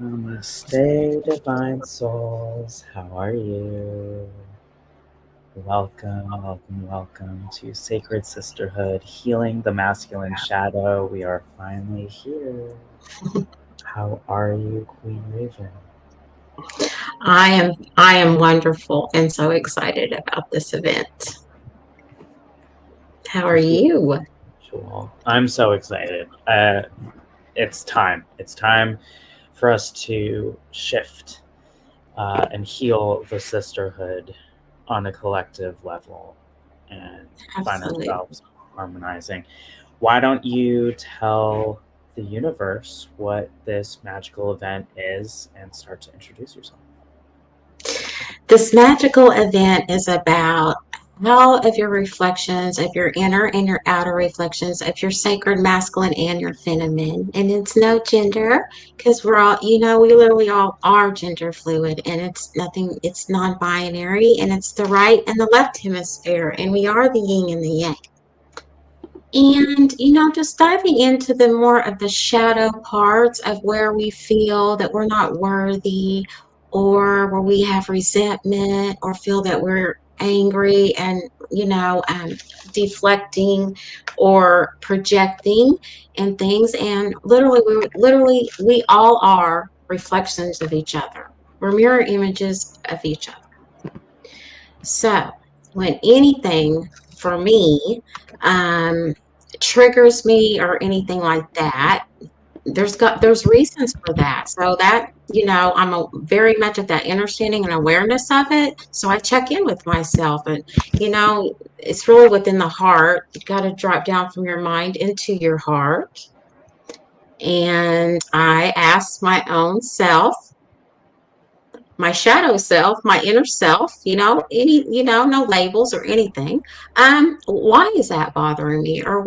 Namaste, divine souls. How are you? Welcome to Sacred Sisterhood, healing the masculine shadow. We are finally here. How are you, Queen Raven? I am wonderful and so excited about this event. How are I feel you? usual. I'm so excited. It's time. It's time for us to shift and heal the sisterhood on a collective level and find Absolutely. ourselves harmonizing. Why don't you tell the universe what this magical event is and start to introduce yourself? This magical event is about all of your reflections of your inner and your outer reflections of your sacred masculine and your feminine. And it's no gender because we're all, we literally all are gender fluid and it's nothing, it's non binary and it's the right and the left hemisphere. And we are the yin and the yang. And, just diving into the more of the shadow parts of where we feel that we're not worthy or where we have resentment or feel that we're angry and, deflecting or projecting and things. And we all are reflections of each other. We're mirror images of each other. So when anything for me, um, triggers me or anything like that, there's reasons for that. So that, I'm very much at that understanding and awareness of it. So I check in with myself and, it's really within the heart. You got to drop down from your mind into your heart. And I ask my own self, my shadow self, my inner self, no labels or anything. Why is that bothering me? Or,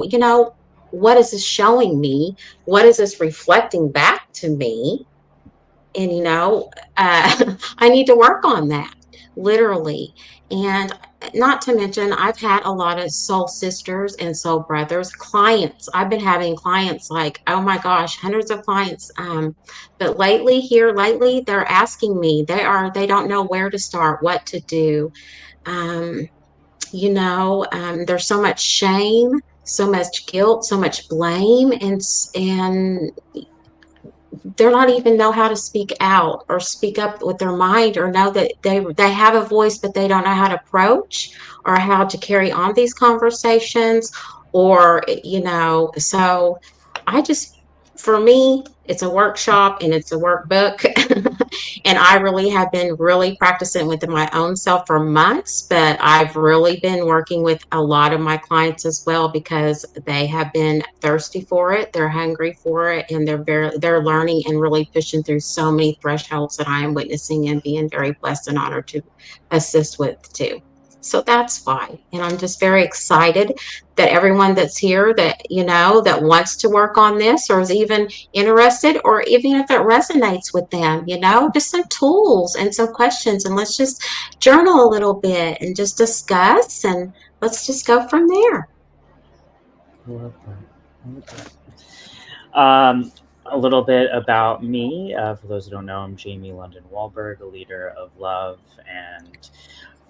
what is this showing me? What is this reflecting back to me? And, I need to work on that, literally. And not to mention, I've had a lot of soul sisters and soul brothers, clients. I've been having clients like, oh my gosh, hundreds of clients. But lately, they're asking me, they don't know where to start, what to do. Um, there's so much shame, so much guilt, so much blame, and they're not even know how to speak out or speak up with their mind or know that they have a voice but they don't know how to approach or how to carry on these conversations or so I just for me it's a workshop and it's a workbook and I really have been really practicing within my own self for months, but I've really been working with a lot of my clients as well because they have been thirsty for it, they're hungry for it, and they're learning and really pushing through so many thresholds that I am witnessing and being very blessed and honored to assist with too. So that's why. And I'm just very excited that everyone that's here that, that wants to work on this or is even interested, or even if it resonates with them, just some tools and some questions. And let's just journal a little bit and just discuss and let's just go from there. I love that. I love that. A little bit about me. For those who don't know, I'm Jamie London Wahlberg, a leader of love, and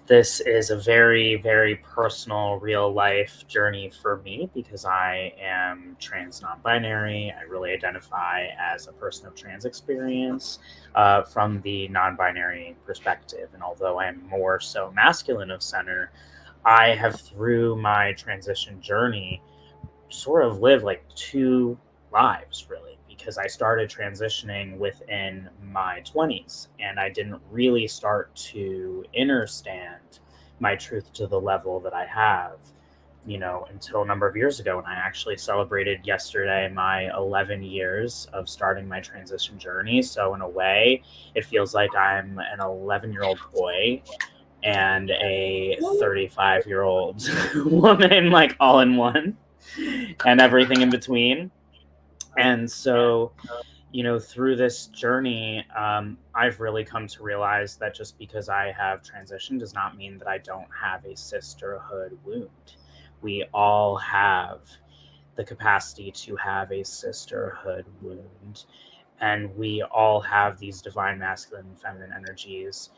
this is a very, very personal, real life journey for me because I am trans non binary. I really identify as a person of trans experience from the non binary perspective. And although I'm more so masculine of center, I have, through my transition journey, sort of lived like two lives, really, because I started transitioning within my 20s and I didn't really start to understand my truth to the level that I have, until a number of years ago when I actually celebrated yesterday my 11 years of starting my transition journey. So, in a way, it feels like I'm an 11-year-old boy and a 35-year-old woman, like all in one, and everything in between. And so, through this journey, I've really come to realize that just because I have transitioned does not mean that I don't have a sisterhood wound. We all have the capacity to have a sisterhood wound. and we all have these divine masculine and feminine energies.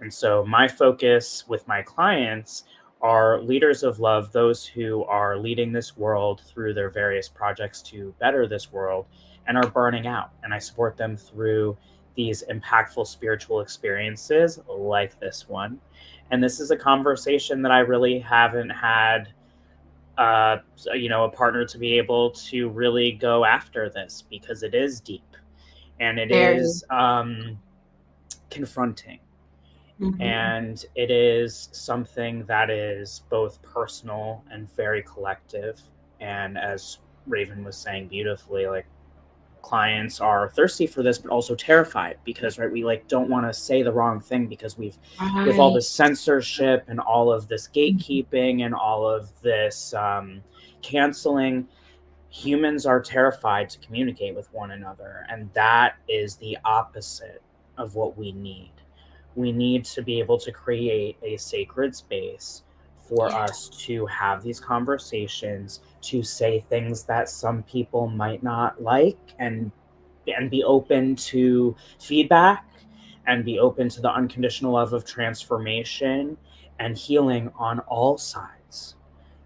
And so my focus with my clients are leaders of love, those who are leading this world through their various projects to better this world and are burning out. And I support them through these impactful spiritual experiences like this one. And this is a conversation that I really haven't had, a partner to be able to really go after this, because it is deep and it Very. is confronting, Mhm. and it is something that is both personal and very collective. And as Raven was saying beautifully, like, clients are thirsty for this but also terrified, because right, we like don't want to say the wrong thing, because we've, with all Right. the censorship and all of this Mhm. gatekeeping and all of this canceling, humans are terrified to communicate with one another, and that is the opposite of what we need. We need to be able to create a sacred space for Yeah. us to have these conversations, to say things that some people might not like, and be open to feedback, and be open to the unconditional love of transformation and healing on all sides.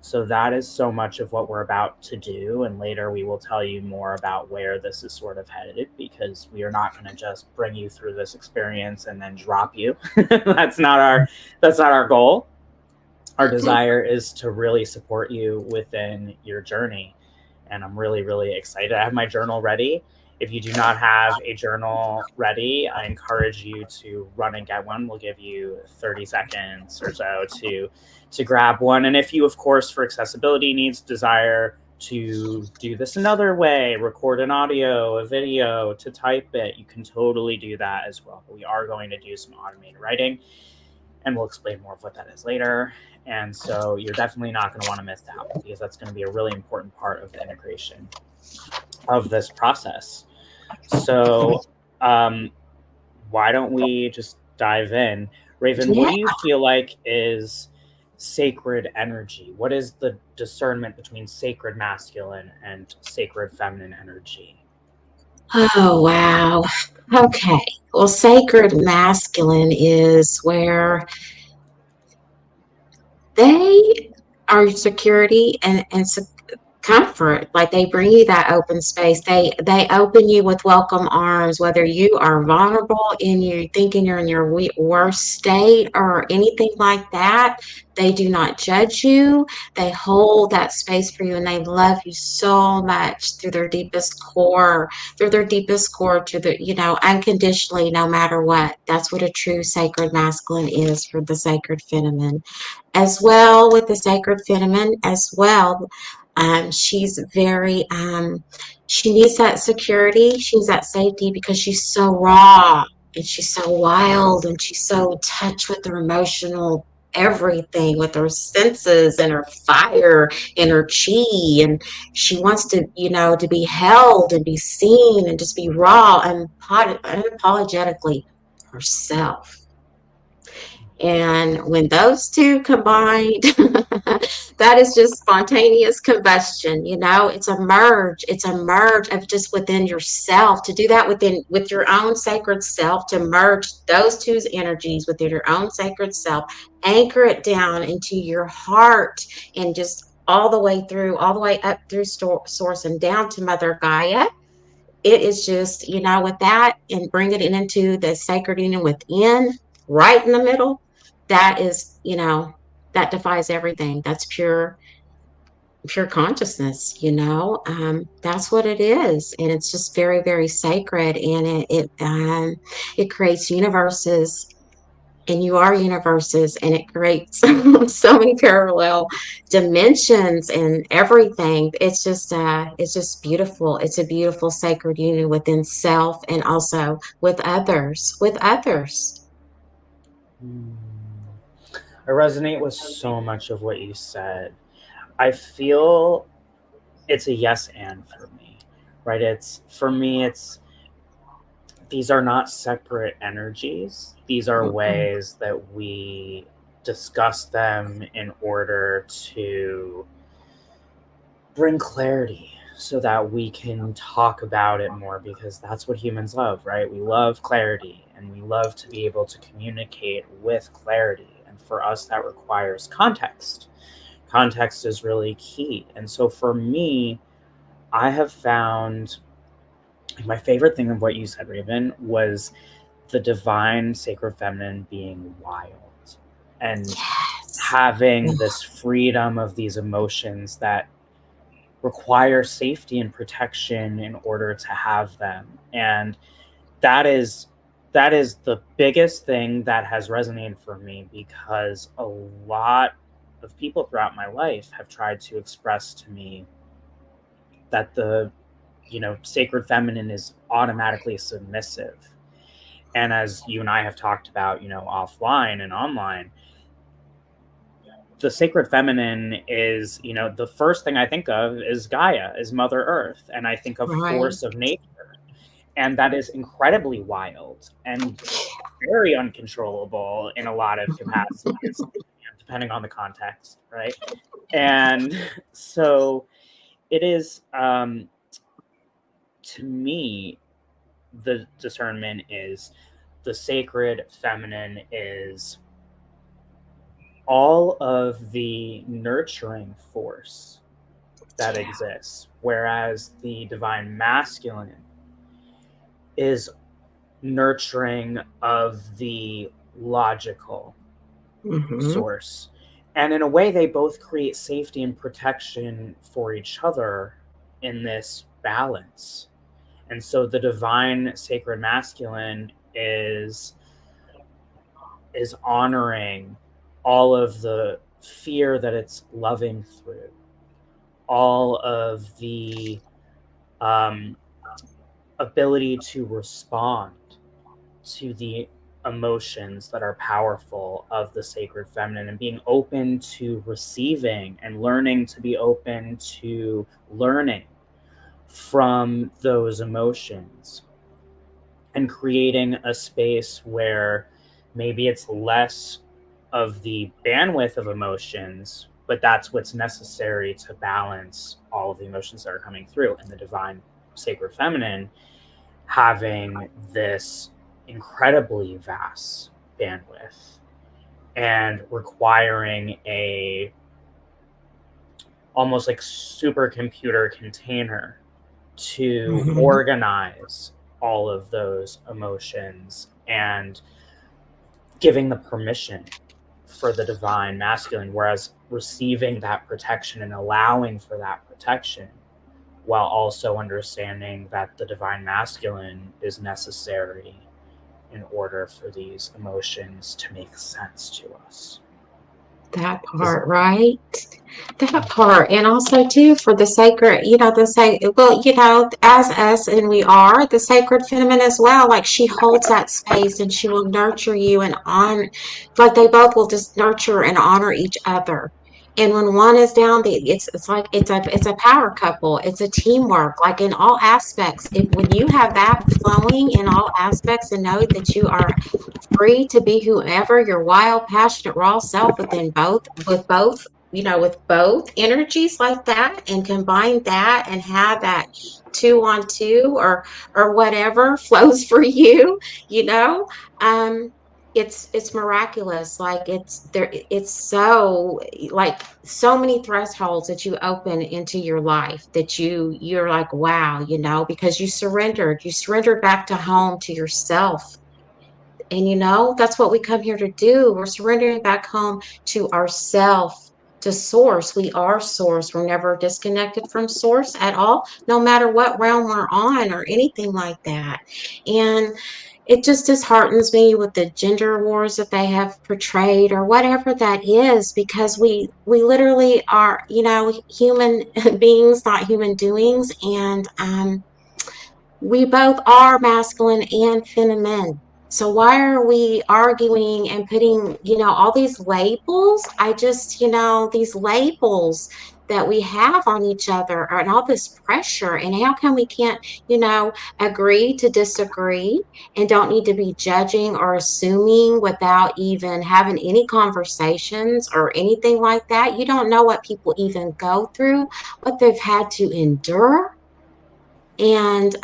So that is so much of what we're about to do, and later we will tell you more about where this is sort of headed, because we are not going to just bring you through this experience and then drop you. That's not our goal. Our Okay. desire is to really support you within your journey. And I'm really, really excited. I have my journal ready. If you do not have a journal ready, I encourage you to run and get one. We'll give you 30 seconds or so to grab one. And if you, of course, for accessibility needs, desire to do this another way, record an audio, a video, to type it, you can totally do that as well. But we are going to do some automated writing, and we'll explain more of what that is later. And so you're definitely not going to want to miss out, because that's going to be a really important part of the integration of this process. So, um, why don't we just dive in? Raven, what Yeah. do you feel like is sacred energy? What is the discernment between sacred masculine and sacred feminine energy? Oh, wow. Okay. Well, sacred masculine is where they are security and comfort. Like they bring you that open space. They open you with welcome arms, whether you are vulnerable and you thinking you're in your worst state or anything like that. They do not judge you. They hold that space for you, and they love you so much through their deepest core, to the, unconditionally, no matter what. That's what a true sacred masculine is for the sacred feminine as well. With the sacred feminine as well, she's very she needs that security, she needs that safety, because she's so raw and she's so wild and she's so in touch with her emotional everything, with her senses and her fire and her chi, and she wants to, to be held and be seen and just be raw and unapologetically herself. And when those two combined, that is just spontaneous combustion. It's a merge. It's a merge of just within yourself, to do that with your own sacred self, to merge those two energies within your own sacred self, anchor it down into your heart, and just all the way up through source and down to Mother Gaia. It is just, with that, and bring it into the sacred union within, right in the middle. That is, that defies everything. That's pure consciousness. That's what it is. And it's just very, very sacred. And it creates universes, and you are universes, and it creates so many parallel dimensions and everything. It's just beautiful. It's a beautiful sacred union within self, and also with others. Hmm. I resonate with so much of what you said. I feel it's a yes and for me, right? It's for me, it's, these are not separate energies. These are Mm-mm. ways that we discuss them in order to bring clarity, so that we can talk about it more, because that's what humans love, right? We love clarity and we love to be able to communicate with clarity. And for us, that requires context. Context is really key. And so for me, I have found my favorite thing of what you said, Raven, was the divine sacred feminine being wild and Yes. having this freedom of these emotions that require safety and protection in order to have them. And that is that is the biggest thing that has resonated for me, because a lot of people throughout my life have tried to express to me that the sacred feminine is automatically submissive. And as you and I have talked about, offline and online, the sacred feminine is, the first thing I think of is Gaia, is Mother Earth, and I think of Right. force of nature. And that is incredibly wild and very uncontrollable in a lot of capacities, depending on the context, right? And so it is, to me, the discernment is the sacred feminine is all of the nurturing force that Yeah. exists, whereas the divine masculine is nurturing of the logical Hmm. source. And in a way, they both create safety and protection for each other in this balance. And so the divine sacred masculine is honoring all of the fear that it's loving through, all of the um, ability to respond to the emotions that are powerful of the sacred feminine, and being open to receiving and learning to be open to learning from those emotions, and creating a space where maybe it's less of the bandwidth of emotions, but that's what's necessary to balance all of the emotions that are coming through. And the divine sacred feminine having this incredibly vast bandwidth and requiring a almost like supercomputer container to Hmm. organize all of those emotions, and giving the permission for the divine masculine, whereas receiving that protection and allowing for that protection, while also understanding that the divine masculine is necessary in order for these emotions to make sense to us. That Does, part, right? That part. And also too for the sacred, well, as us and we are the sacred feminine as well. Like she holds that space and she will nurture you and on like they both will just nurture and honor each other. And when one is down, it's like it's a power couple. It's a teamwork, like in all aspects. If when you have that flowing in all aspects and know that you are free to be whoever your wild, passionate, raw self with both energies like that, and combine that and have that 2 on 2 or whatever flows for you, you know. Um, it's miraculous. Like it's there. It's so like so many thresholds that you open into your life that you're like wow, because you surrendered back to home to yourself, and that's what we come here to do. We're surrendering back home to ourself, to source. We are source. We're never disconnected from source at all, no matter what realm we're on or anything like that. And it just disheartens me with the gender wars that they have portrayed or whatever that is, because we literally are, human beings, not human doings. And we both are masculine and feminine. So why are we arguing and putting, all these labels? These labels. that we have on each other and all this pressure, and how come we can't, you know, agree to disagree and don't need to be judging or assuming without even having any conversations or anything like that. You don't know what people even go through, what they've had to endure. And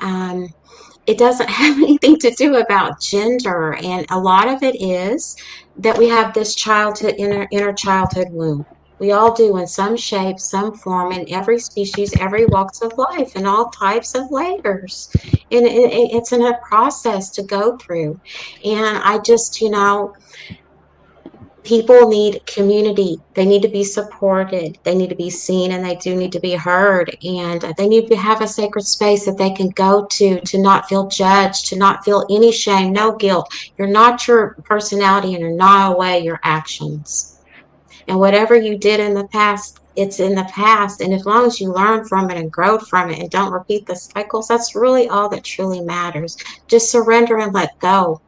it doesn't have anything to do about gender. And a lot of it is that we have this childhood, inner childhood wound. We all do in some shape, some form, in every species, every walks of life, and all types of layers. And it's in a process to go through. And I just, you know, people need community. They need to be supported. They need to be seen, and they do need to be heard. And they need to have a sacred space that they can go to not feel judged, to not feel any shame, no guilt. You're not your personality, and you're not away your actions. And whatever you did in the past, it's in the past. And as long as you learn from it and grow from it and don't repeat the cycles, that's really all that truly matters. Just surrender and let go.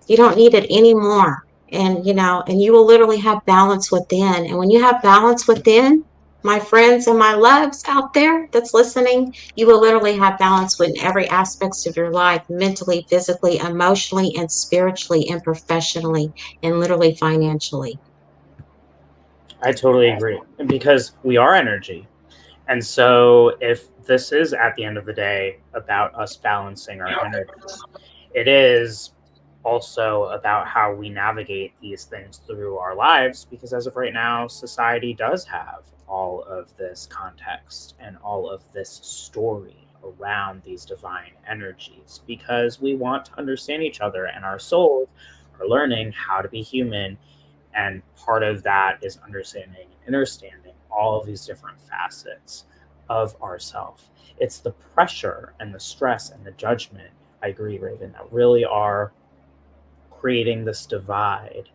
You don't need it anymore. And, you know, and you will literally have balance within. And when you have balance within, my friends and my loves out there that's listening, you will literally have balance within every aspects of your life, mentally, physically, emotionally, and spiritually, and professionally, and literally financially. I totally agree because we are energy. And so, if this is at the end of the day about us balancing our energies, it is also about how we navigate these things through our lives. Because as of right now, society does have all of this context and all of this story around these divine energies because we want to understand each other and our souls are learning how to be human. And part of that is understanding and understanding all of these different facets of ourself. It's the pressure and the stress and the judgment, I agree, Raven, that really are creating this divide.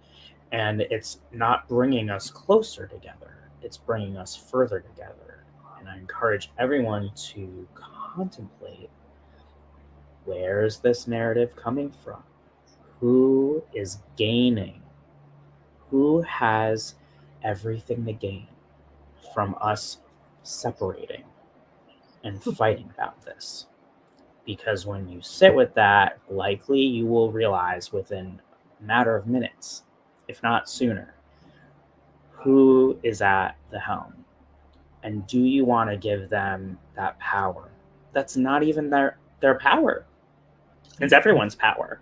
And it's not bringing us closer together, it's bringing us further together. And I encourage everyone to contemplate, where is this narrative coming from? Who is gaining? Who has everything to gain from us separating and fighting about this? Because when you sit with that, likely you will realize within a matter of minutes, if not sooner, who is at the helm. And do you want to give them that power? That's not even their power. It's everyone's power.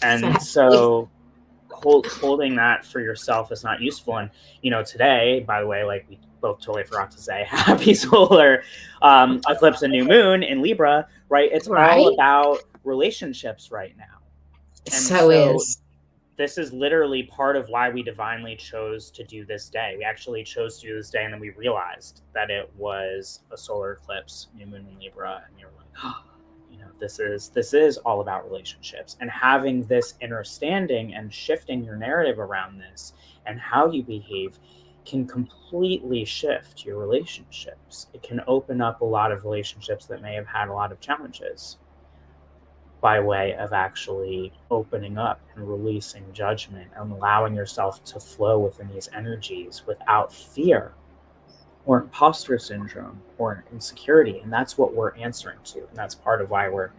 And Exactly. so holding that for yourself is not useful. And today, by the way, like we both totally forgot to say, happy solar eclipse and new moon in Libra, right? It's all Right? about relationships right now. And So so is. this is literally part of why we divinely chose to do this day. We actually chose to do this day, and then we realized that it was a solar eclipse, new moon in Libra, and we were like, oh, this is all about relationships, and having this understanding and shifting your narrative around this and how you behave can completely shift your relationships. It can open up a lot of relationships that may have had a lot of challenges by way of actually opening up and releasing judgment and allowing yourself to flow within these energies without fear or imposter syndrome or insecurity. And that's what we're answering to. And that's part of why we're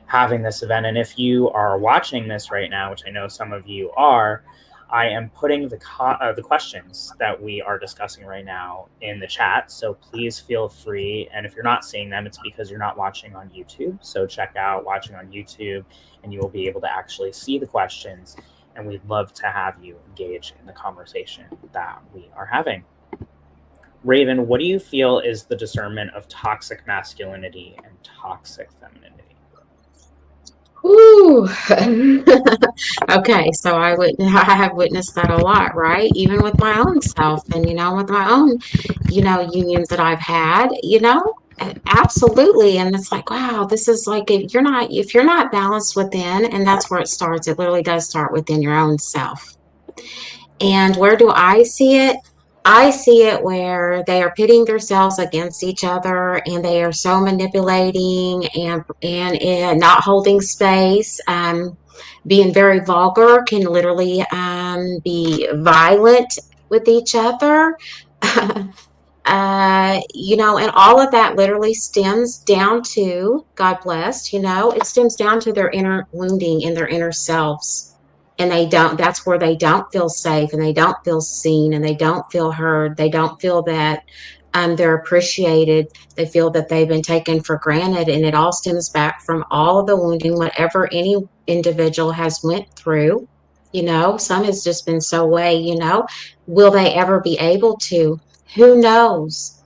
having this event. And if you are watching this right now, which I know some of you are, I am putting the questions that we are discussing right now in the chat. So please feel free. And if you're not seeing them, it's because you're not watching on YouTube. So check out watching on YouTube, and you will be able to actually see the questions. And we'd love to have you engage in the conversation that we are having. Raven, what do you feel is the discernment of toxic masculinity and toxic femininity? Ooh. Okay, so I have witnessed that a lot, right? Even with my own self, and with my own, unions that I've had, absolutely. And it's like, wow, this is like, if you're not balanced within, and that's where it starts. It literally does start within your own self. And where do I see it? I see it where they are pitting themselves against each other, and they are so manipulating and not holding space. Being very vulgar, can literally be violent with each other. And all of that literally stems down to, God bless, it stems down to their inner wounding in their inner selves. And that's where they don't feel safe, and they don't feel seen, and they don't feel heard. They don't feel that they're appreciated. They feel that they've been taken for granted. And it all stems back from all of the wounding, whatever any individual has went through. Some has just been so will they ever be able to? Who knows?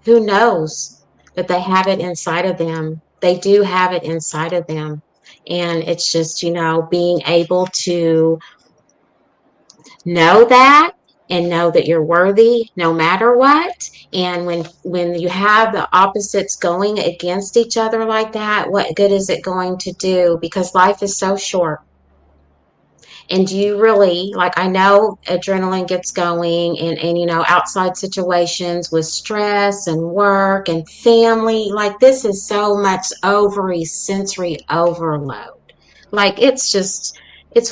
Who knows? But they have it inside of them. They do have it inside of them. And it's just, being able to know that, and know that you're worthy no matter what. And when you have the opposites going against each other like that, what good is it going to do? Because life is so short. And do you really, like, I know adrenaline gets going, and outside situations with stress and work and family, like, this is so much sensory overload. Like, it's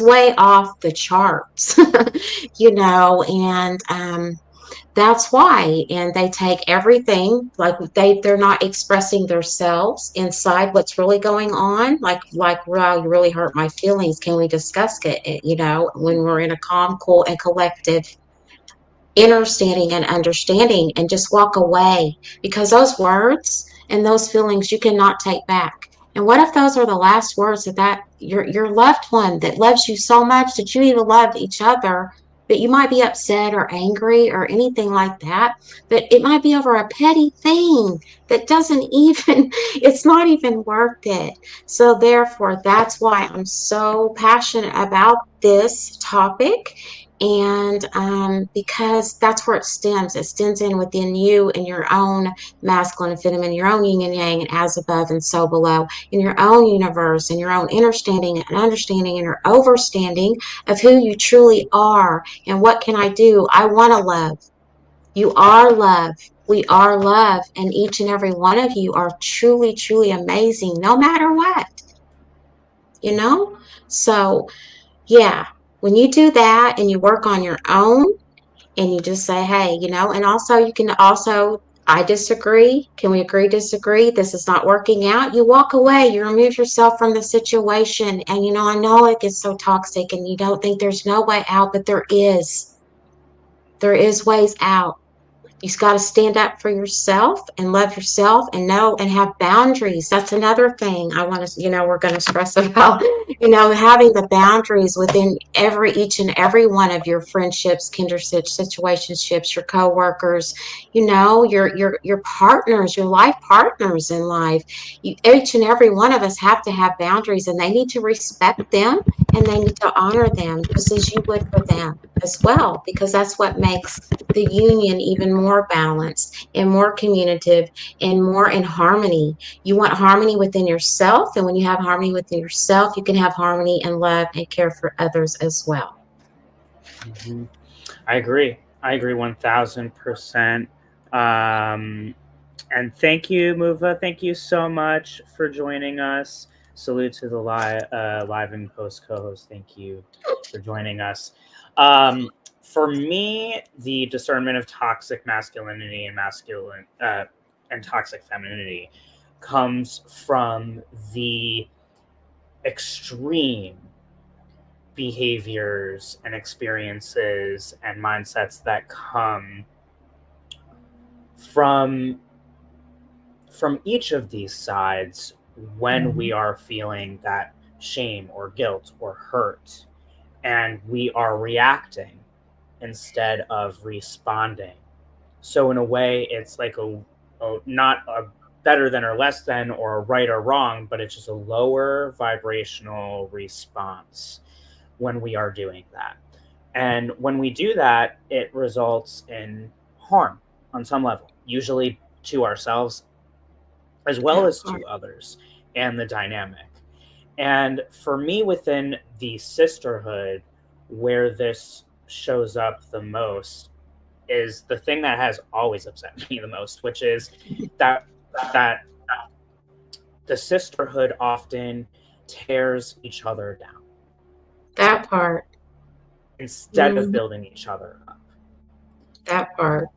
way off the charts. And that's why. And they take everything, like, they're not expressing themselves inside what's really going on, like, wow, you really hurt my feelings, can we discuss it? When we're in a calm, cool, and collective understanding and understanding, and just walk away, because those words and those feelings you cannot take back. And what if those are the last words that your loved one that loves you so much, that you even love each other, but you might be upset or angry or anything like that, but it might be over a petty thing that doesn't even it's not even worth it. So therefore, that's why I'm so passionate about this topic. And because that's where it stems in within you, in your own masculine and feminine, your own yin and yang, and as above and so below, in your own universe, in your own understanding and your overstanding of who you truly are. And what can I do? I want to love. You are love. We are love. And each and every one of you are truly, truly amazing, no matter what, you know? So, yeah, when you do that and you work on your own, and you just say, hey, and also you can also, I disagree. Can we agree, disagree? This is not working out. You walk away, you remove yourself from the situation. And, I know it gets so toxic and you don't think there's no way out, but there is. There is ways out. You've got to stand up for yourself and love yourself, and know and have boundaries. That's another thing I want to, we're going to stress about, having the boundaries within each and every one of your friendships, kindred situationships, your coworkers, your partners, your life partners in life. Each and every one of us have to have boundaries, and they need to respect them, and they need to honor them just as you would for them as well, because that's what makes the union even more balanced and more communicative and more in harmony. You want harmony within yourself, and when you have harmony within yourself, you can have harmony and love and care for others as well. Mm-hmm. I agree. I agree 1000%. And thank you, Muva. Thank you so much for joining us. Salute to the live and post co-host. Thank you for joining us. For me, the discernment of toxic masculinity and toxic femininity comes from the extreme behaviors and experiences and mindsets that come from each of these sides when we are feeling that shame or guilt or hurt, and we are reacting instead of responding. So in a way, it's like not a better than or less than or a right or wrong, but it's just a lower vibrational response when we are doing that. And when we do that, it results in harm on some level, usually to ourselves as well That as part. to others and the dynamic. And for me, within the sisterhood, where this shows up the most is the thing that has always upset me the most, which is that that the sisterhood often tears each other down That part. instead of Mhm. building each other up. That part.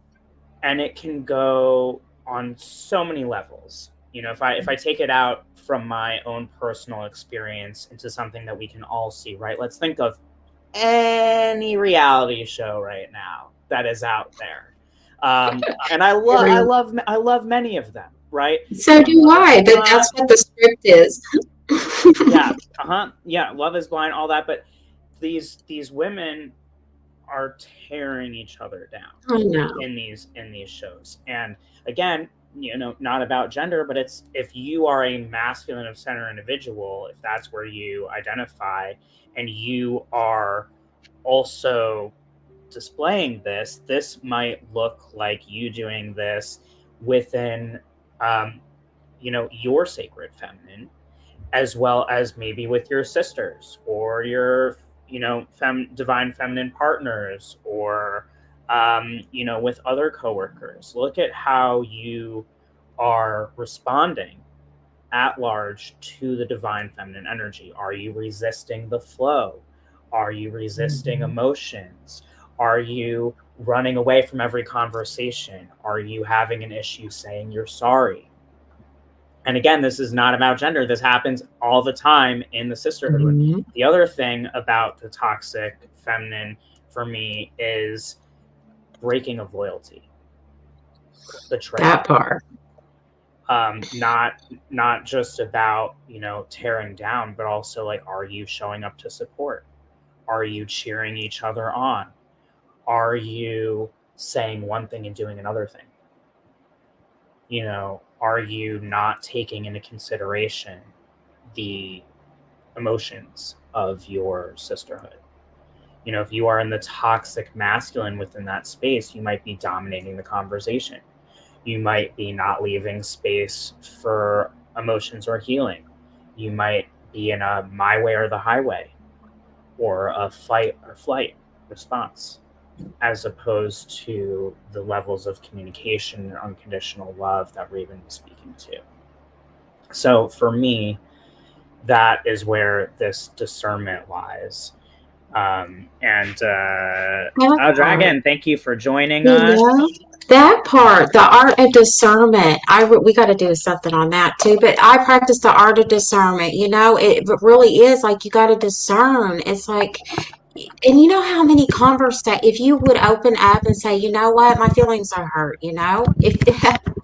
and it can go on so many levels. If I take it out from my own personal experience into something that we can all see, right? Let's think of any reality show right now that is out there. And I love many of them, right? So do Love is I, but Blind. that's what the script is. Yeah, yeah, Love is Blind, all that. But these women are tearing each other down I know. in these shows. And again, not about gender, but it's, if you are a masculine of center individual, if that's where you identify, and you are also displaying this might look like you doing this within your sacred feminine, as well as maybe with your sisters or your divine feminine partners, or with other coworkers. Look at how you are responding at large to the divine feminine energy. Are you resisting the flow? Are you resisting emotions? Are you running away from every conversation? Are you having an issue saying you're sorry? And again, this is not about gender. This happens all the time in the sisterhood. Mhm. The other thing about the toxic feminine for me is breaking of loyalty, betrayal. That part. Not just about tearing down, but also, like, are you showing up to support? Are you cheering each other on? Are you saying one thing and doing another thing? Are you not taking into consideration the emotions of your sisterhood? If you are in the toxic masculine within that space, you might be dominating the conversation. You might be not leaving space for emotions or healing. You might be in a my way or the highway, or a fight or flight response, as opposed to the levels of communication and unconditional love that Raven was speaking to. So for me, that is where this discernment lies. That part. Dragon, thank you for joining You us. know, that part, the art of discernment. We got to do something on that too. But I practice the art of discernment. It really is like you got to discern. It's like, and you know how many if you would open up and say, you know what, my feelings are hurt, if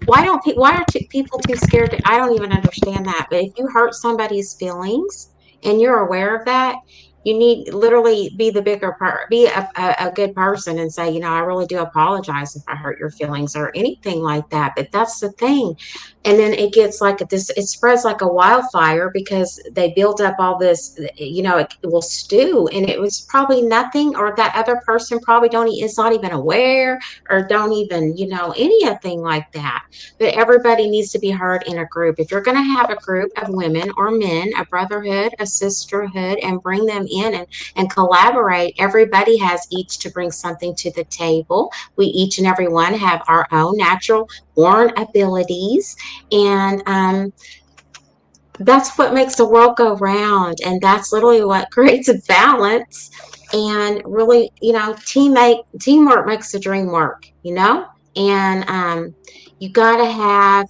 why are people too scared I don't even understand that. But if you hurt somebody's feelings and you're aware of that, you need literally be the bigger part, be a good person and say, I really do apologize if I hurt your feelings or anything like that. But that's the thing. And then it gets like this, it spreads like a wildfire because they build up all this, it will stew, and it was probably nothing, or that other person probably is not even aware, or don't even, anything like that. But everybody needs to be heard in a group. If you're going to have a group of women or men, a brotherhood, a sisterhood, and bring them in and collaborate, everybody has each to bring something to the table. We each and every one have our own natural born abilities, and that's what makes the world go round, and that's literally what creates a balance. And really, teamwork makes the dream work, and you got to have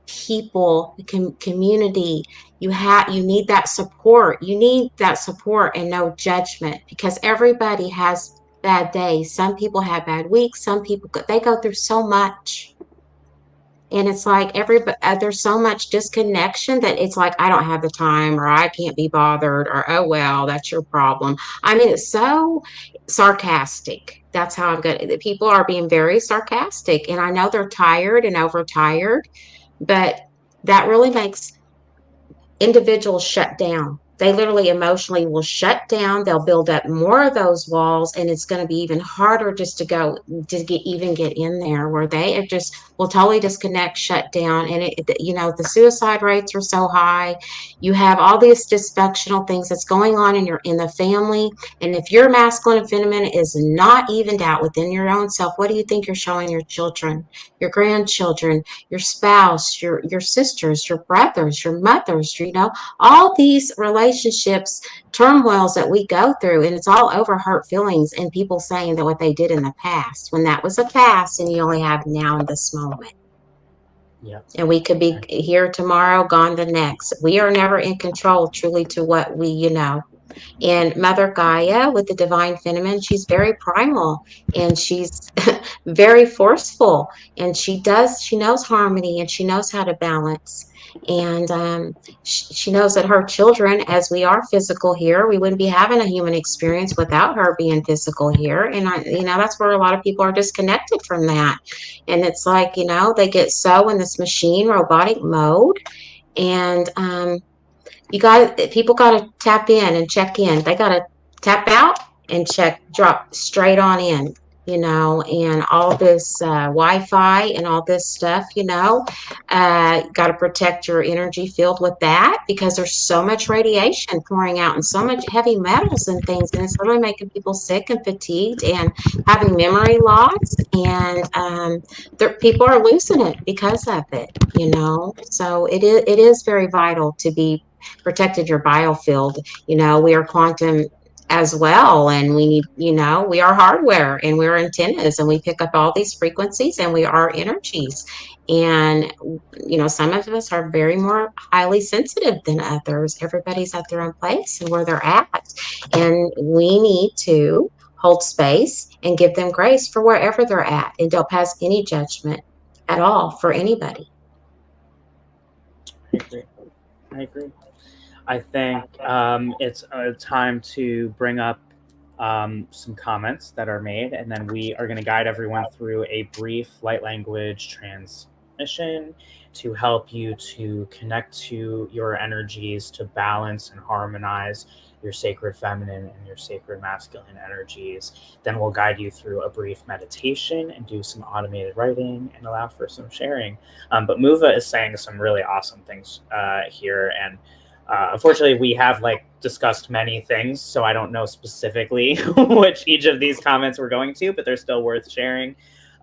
people, community. You need that support. You need that support and no judgment, because everybody has bad days. Some people have bad weeks. Some people, they go through so much, and it's like there's so much disconnection that it's like, I don't have the time, or I can't be bothered, or oh well, that's your problem. I mean, it's so sarcastic. That's how I'm good. People are being very sarcastic, and I know they're tired and overtired, but that really makes individuals shut down. They literally emotionally will shut down. They'll build up more of those walls, and it's going to be even harder just to get in there, where they are just will totally disconnect, shut down, and the suicide rates are so high. You have all these dysfunctional things that's going on in the family, and if your masculine and feminine is not evened out within your own self, what do you think you're showing your children, your grandchildren, your spouse, your sisters, your brothers, your mothers, all these relationships relationships turmoils that we go through, and it's all over hurt feelings and people saying that what they did in the past, when that was a past and you only have now in this moment. Yeah. And we could be here tomorrow, gone the next. We are never in control truly to what we, and Mother Gaia with the divine feminine, she's very primal and she's very forceful. And she knows harmony and she knows how to balance. And she knows that her children, as we are physical here, we wouldn't be having a human experience without her being physical here. And that's where a lot of people are disconnected from that. And it's like, they get so in this machine robotic mode. And people got to tap in and check in. They got to tap out and drop straight on in, and all this Wi-Fi and all this stuff, got to protect your energy field with that, because there's so much radiation pouring out and so much heavy metals and things, and it's really making people sick and fatigued and having memory loss, and people are losing it because of it, so it is very vital to be protected your biofield. We are quantum as well, and we need, we are hardware and we're antennas, and we pick up all these frequencies, and we are energies. And some of us are very more highly sensitive than others. Everybody's at their own place and where they're at, and we need to hold space and give them grace for wherever they're at, and don't pass any judgment at all for anybody. I agree. I think it's time to bring up some comments that are made, and then we are going to guide everyone through a brief light language transmission to help you to connect to your energies, to balance and harmonize your sacred feminine and your sacred masculine energies. Then we'll guide you through a brief meditation and do some automated writing and allow for some sharing. But Muva is saying some really awesome things here, and unfortunately, we have discussed many things, so I don't know specifically which each of these comments we're going to, but they're still worth sharing.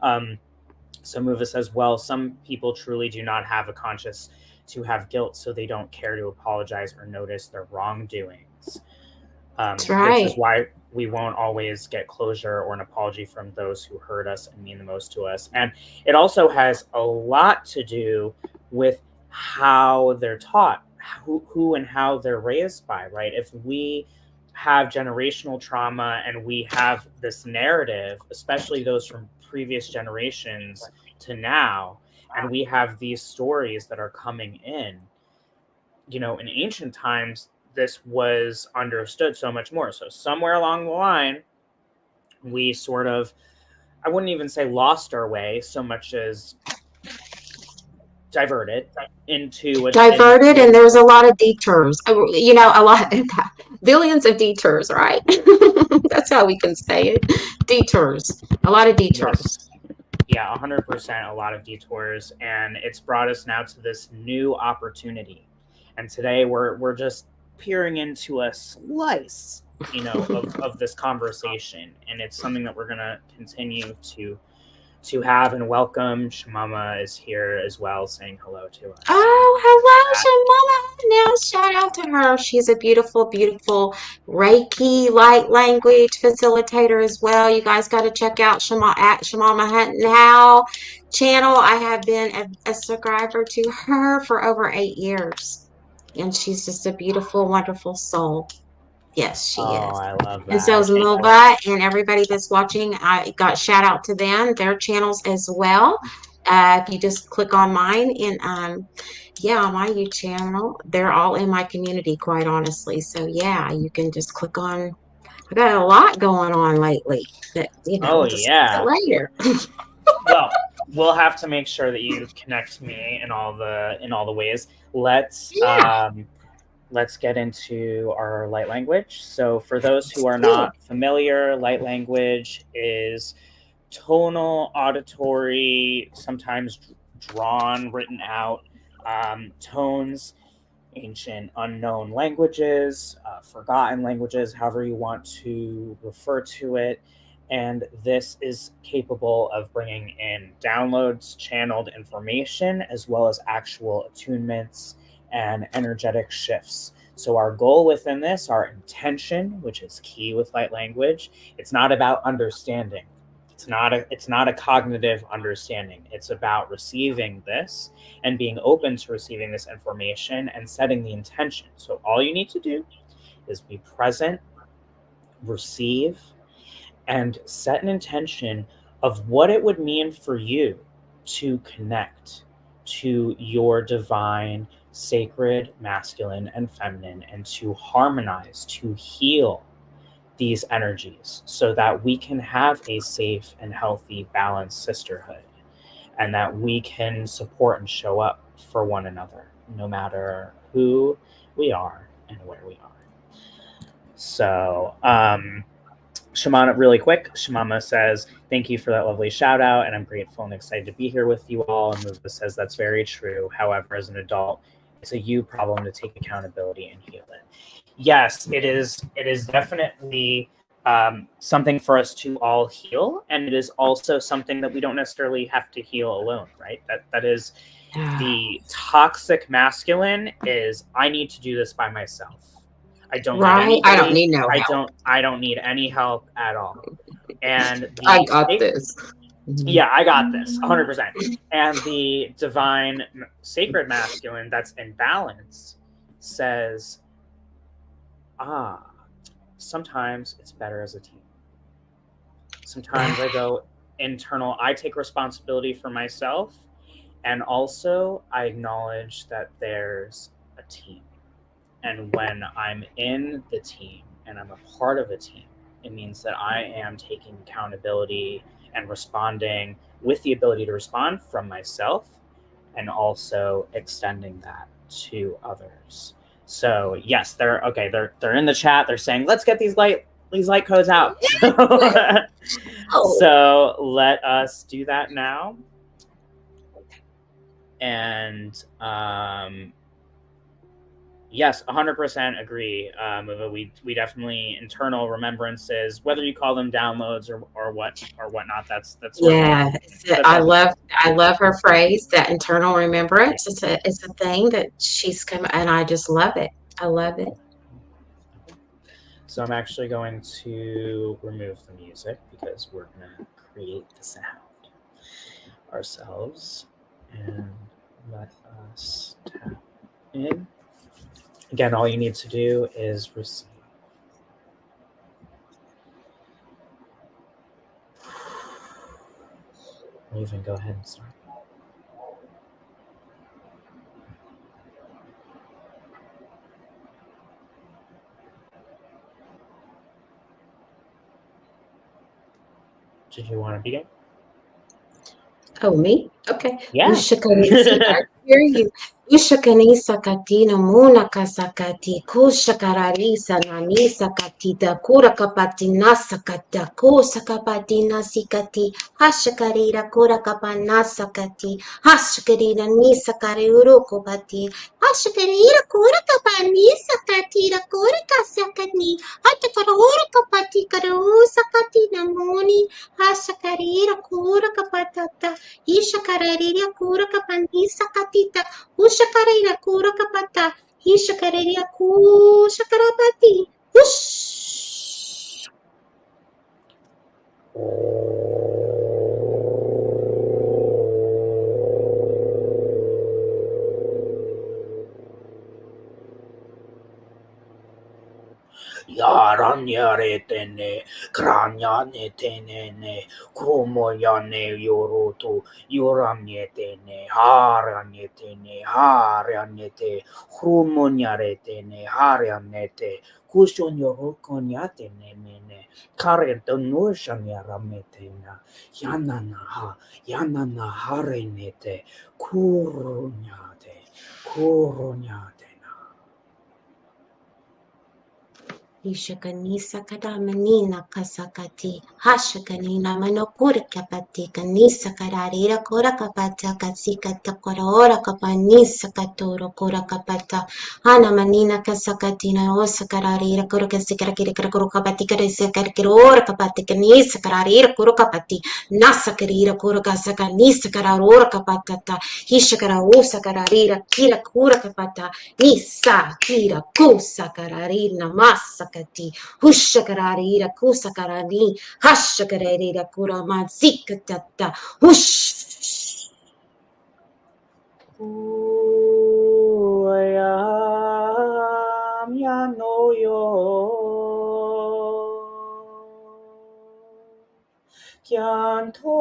So Muva says, well, some people truly do not have a conscious to have guilt, so they don't care to apologize or notice their wrongdoings. That's right. This is why we won't always get closure or an apology from those who hurt us and mean the most to us. And it also has a lot to do with how they're taught, who and how they're raised by, right? If we have generational trauma and we have this narrative, especially those from previous generations to now, and we have these stories that are coming in, in ancient times, this was understood so much more. So somewhere along the line, we sort of, I wouldn't even say lost our way so much as diverted, and there's a lot of detours, a lot, billions of detours, right? That's how we can say it. Detours, a lot of detours. Yes. Yeah, 100%, a lot of detours, and it's brought us now to this new opportunity. And today we're just peering into a slice, of this conversation, and it's something that we're gonna continue to have and welcome. Shamama is here as well, saying hello to us. Oh, hello, Shamama. Now, shout out to her. She's a beautiful, beautiful Reiki light language facilitator as well. You guys got to check out Shamama Hunt Now channel. I have been a subscriber to her for over 8 years, and she's just a beautiful, wonderful soul. Yes, she is. I love And so that. is Mova and everybody that's watching. I got shout out to them, their channels as well. If you just click on mine and on my YouTube channel, they're all in my community, quite honestly. So yeah, you can just click on. I got a lot going on lately. That we'll discuss it later. Well, we'll have to make sure that you connect me in all the ways. Let's get into our light language. So for those who are not familiar, light language is tonal, auditory, sometimes drawn, written out tones, ancient unknown languages, forgotten languages, however you want to refer to it. And this is capable of bringing in downloads, channeled information, as well as actual attunements and energetic shifts. So our goal within this, our intention, which is key with light language, it's not about understanding. It's not a cognitive understanding. It's about receiving this and being open to receiving this information and setting the intention. So all you need to do is be present, receive, and set an intention of what it would mean for you to connect to your divine, sacred, masculine, and feminine, and to harmonize, to heal these energies so that we can have a safe and healthy, balanced sisterhood, and that we can support and show up for one another, no matter who we are and where we are. So, Shamana, really quick, Shamama says, thank you for that lovely shout out, and I'm grateful and excited to be here with you all. And Muva says, that's very true. However, as an adult, it's a you problem to take accountability and heal it. Yes, it is. It is definitely something for us to all heal, and it is also something that we don't necessarily have to heal alone, right? That is the toxic masculine is, I need to do this by myself. I don't need Right? I don't anybody. need no help. I don't need any help at all. And I the got this. yeah, I got this 100%. And the divine sacred masculine that's in balance says, sometimes it's better as a team. Sometimes I go internal, I take responsibility for myself, and also I acknowledge that there's a team. And when I'm in the team and I'm a part of a team, it means that I am taking accountability and responding with the ability to respond from myself, and also extending that to others. So yes, they're in the chat. They're saying, let's get these light codes out. So let us do that now. And yes, 100% agree, Muva. We definitely internal remembrances, whether you call them downloads or whatnot. That's yeah. I love her phrase, that internal remembrance. It's a thing that she's come, and I just love it. I love it. So I'm actually going to remove the music because we're going to create the sound ourselves, and let us tap in. Again, all you need to do is receive. Or even go ahead and start. Did you want to begin? Oh, me? Okay. Yeah. I hear you. Ushakanisa katina muna kasakati kushakararisa nanisa katita kura kapati nasa katako sakapati nasikati hashakarira kura kapanasa kati hashakarira nisa kariuro kopati hashakarira kura kapanisa katira kura kasakani hatakara kapati karu sakati namuni hashakarira kura kapatata Ishakarariria kura kapanisa katita. Ushakarira kura kapata. Ishakarariria kushakarapati. Whoosh. Yaranyaretene, Kranyanetene, Kumoyane Yoroto, Yoranyetene, Haranyete, Humonyaretene, Haryanete, Kushon Yorokonyatene, Karetonushanyaраметена, Yanana Harenete, Kuronyate. Ishakanisa kadamanina kasakati. Hashakanina manokura kapati. Kanisa kararira kora kapata. Kasika takora ora kapanisa katoro kora kapata. Hana manina kasakatina osa kararira kora kasikara kira kora kapati. Karisa karikira ora kapati. Kanisa kararira kora kapati. Nasa karira kora kasakanisa kararora kapatata. Hishakara osa kararira kira kora kapata. Nisa kira kusa kararina masakati hushakararira kusa karani hashakararira kura mazikatata hush Uyam yanoyo Kyanto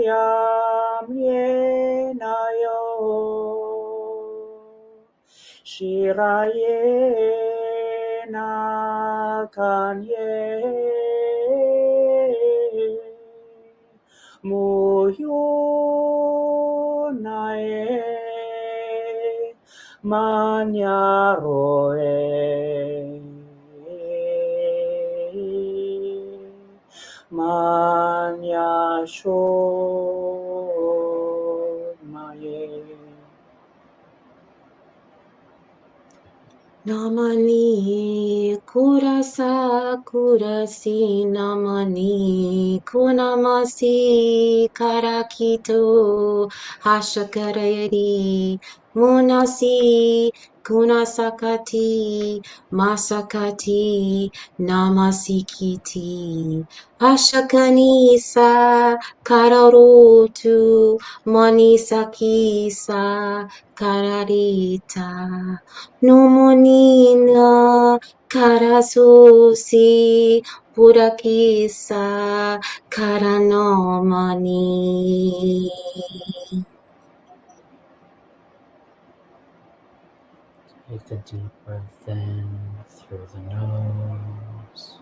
yam yenayo Shiraye nakanye Muyo nae manyaroe manyasho maye Namani kurasa kurasi namani kunamasi karakito hashakareri munasi kunasakati masakati namasikiti hashakanisa kararutu manisakisa kararita Numonina karasusi purakisa karanomani. Take a deep breath in through the nose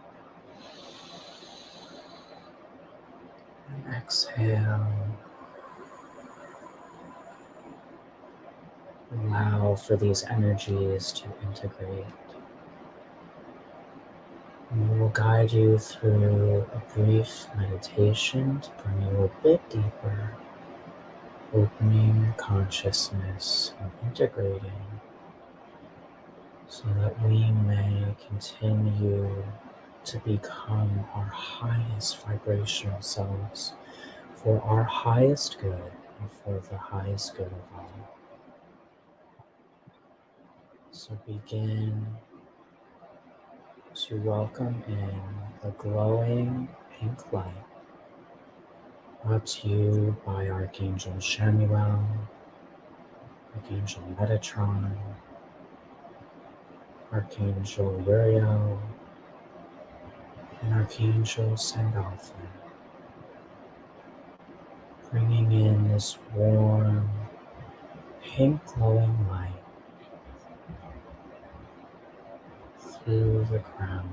and exhale. Allow for these energies to integrate. And we will guide you through a brief meditation to bring you a bit deeper, opening your consciousness and integrating so that we may continue to become our highest vibrational selves for our highest good and for the highest good of all. So begin to welcome in the glowing pink light brought to you by Archangel Shamuel, Archangel Metatron, Archangel Uriel, and Archangel Sandalphon, bringing in this warm, pink glowing light through the crown.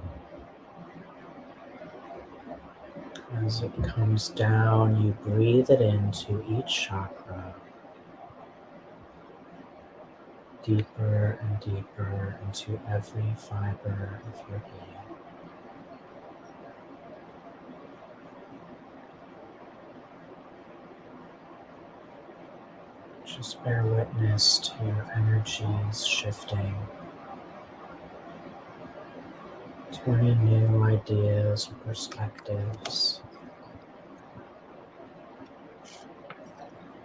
As it comes down, you breathe it into each chakra, deeper and deeper into every fiber of your being. Just bear witness to your energies shifting to any new ideas or perspectives,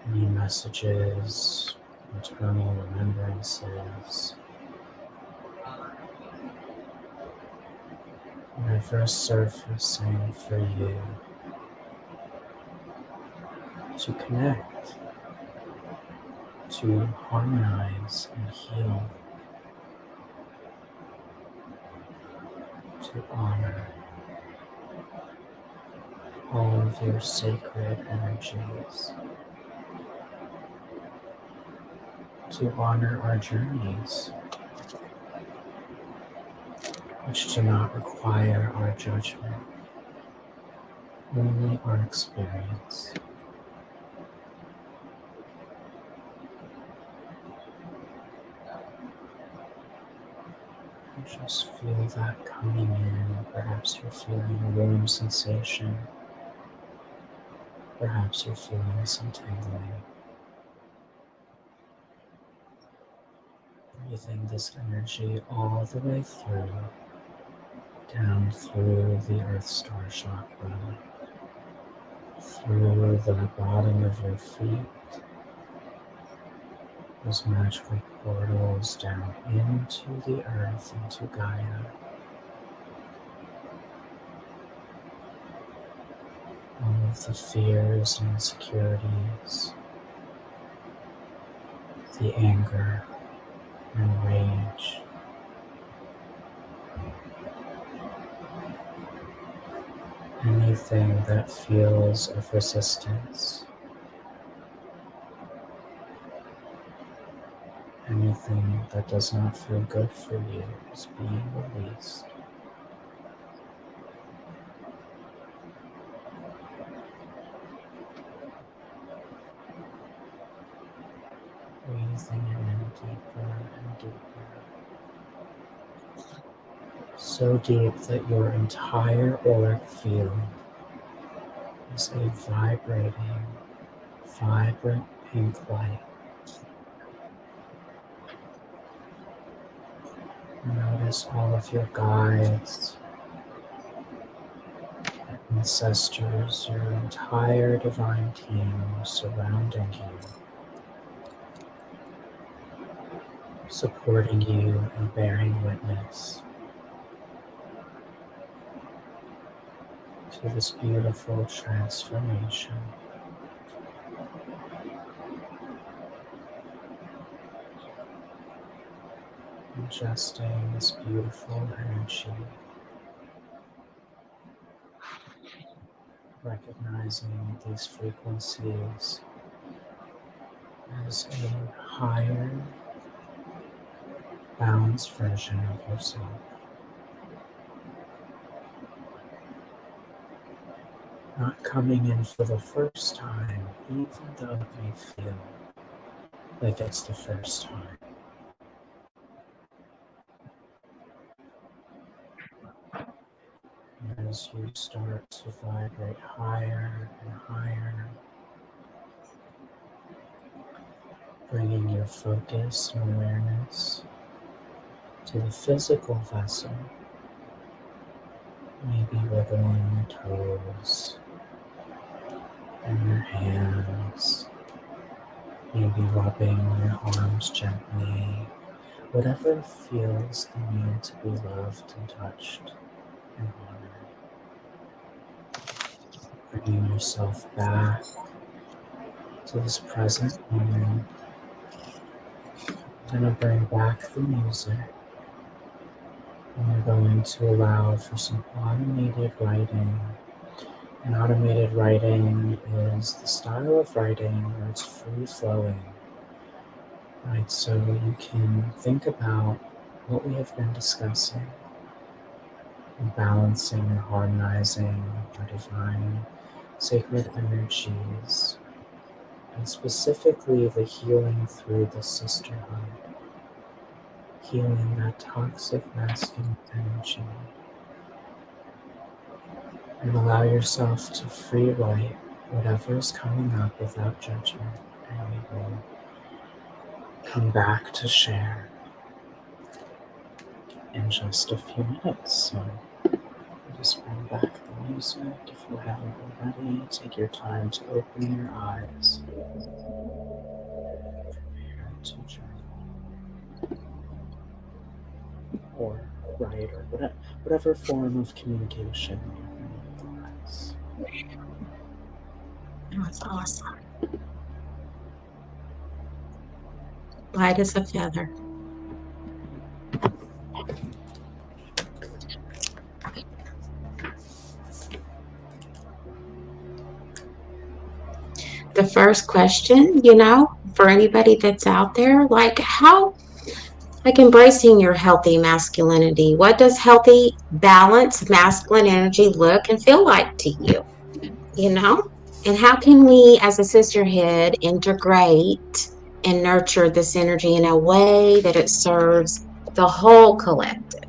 any messages, internal remembrances, whatever is surfacing for you to connect, to harmonize and heal, to honor all of your sacred energies, to honor our journeys, which do not require our judgment, only our experience. Just feel that coming in. Perhaps you're feeling a warm sensation. Perhaps you're feeling some tingling. Breathing this energy all the way through, down through the Earth Star chakra, through the bottom of your feet, those magical portals down into the earth, into Gaia. All of the fears and insecurities, the anger and rage, anything that feels of resistance, anything that does not feel good for you is being released. Breathing it in deeper and deeper. So deep that your entire auric field is a vibrating, vibrant pink light. Notice all of your guides, ancestors, your entire divine team surrounding you, supporting you and bearing witness to this beautiful transformation. Ingesting this beautiful energy, recognizing these frequencies as a higher, balanced version of yourself. Not coming in for the first time, even though it may feel like it's the first time. And as you start to vibrate higher and higher, bringing your focus and awareness to the physical vessel, maybe wiggling your toes and your hands, maybe rubbing your arms gently, whatever feels the need to be loved and touched and honored. Bringing yourself back to this present moment. I'm going to bring back the music. And we're going to allow for some automated writing. And automated writing is the style of writing where it's free flowing. Right, so you can think about what we have been discussing, and balancing and harmonizing our divine sacred energies, and specifically the healing through the sisterhood, healing that toxic masculine energy, and allow yourself to free write whatever is coming up without judgment, and we will come back to share in just a few minutes. So just bring back the music. If you haven't already, take your time to open your eyes. Prepare to journal or write or whatever form of communication you're going to utilize. That's awesome. Light as a feather. The first question, for anybody that's out there, embracing your healthy masculinity. What does healthy, balanced masculine energy look and feel like to you? And how can we as a sisterhood integrate and nurture this energy in a way that it serves the whole collective?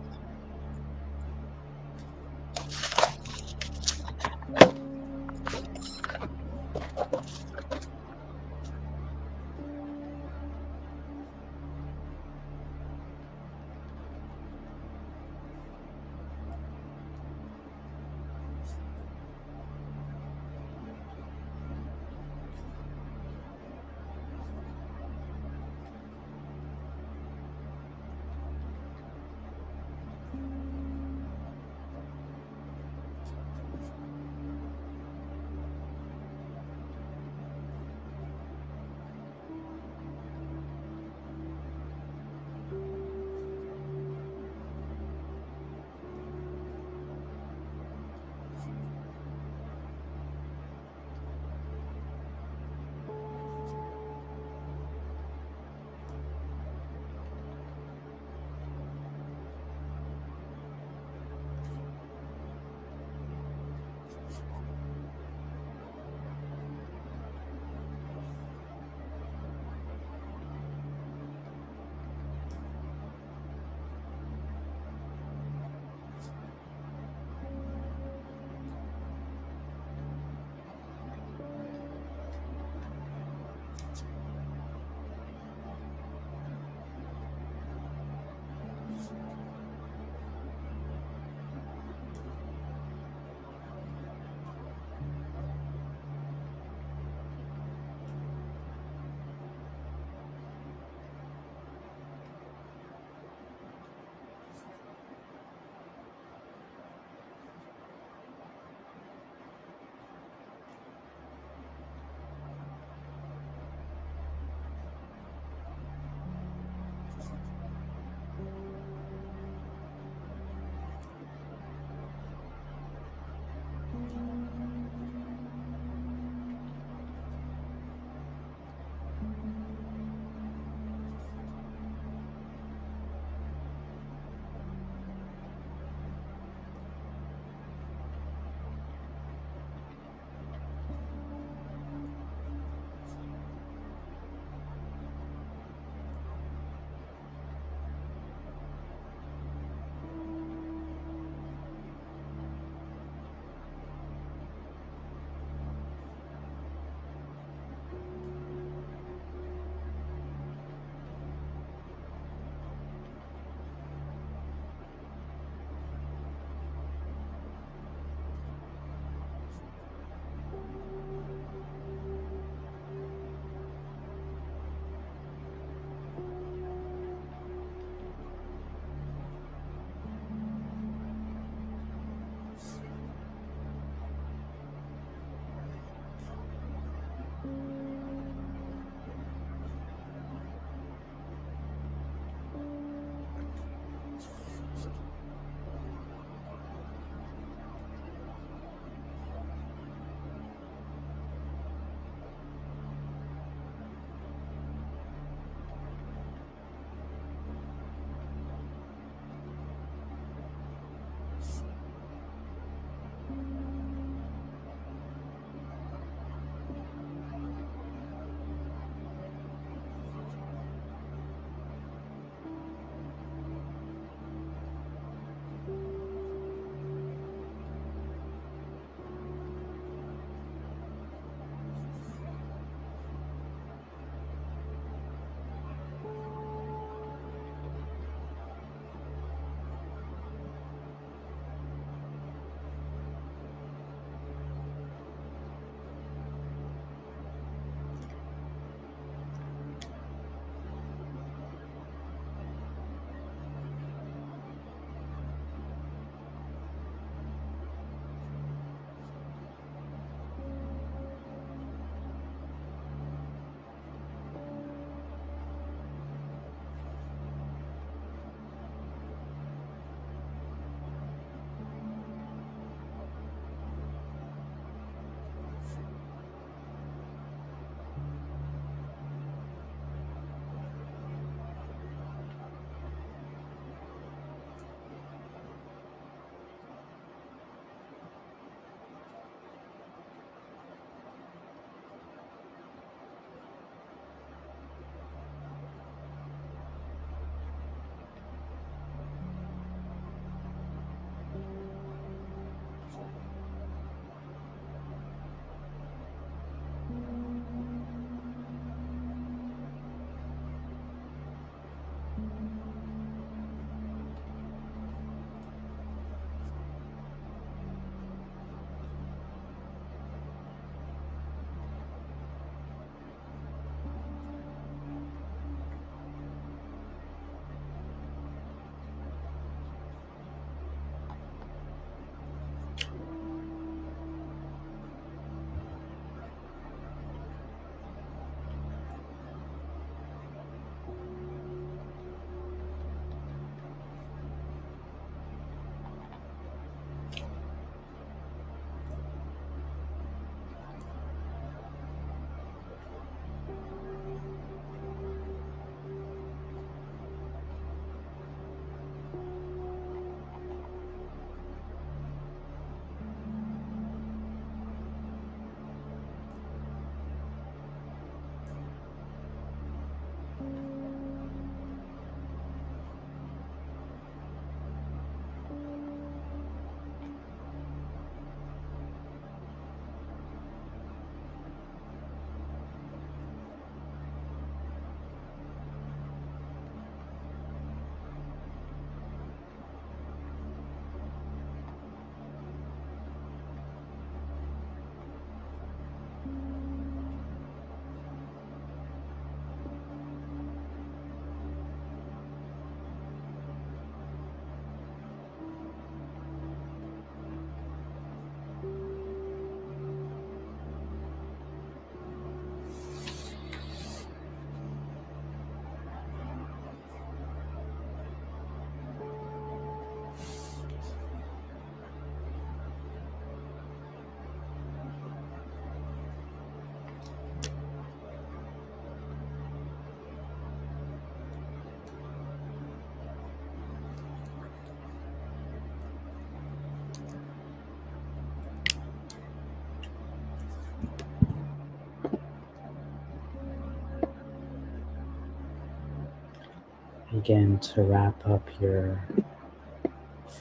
begin to wrap up your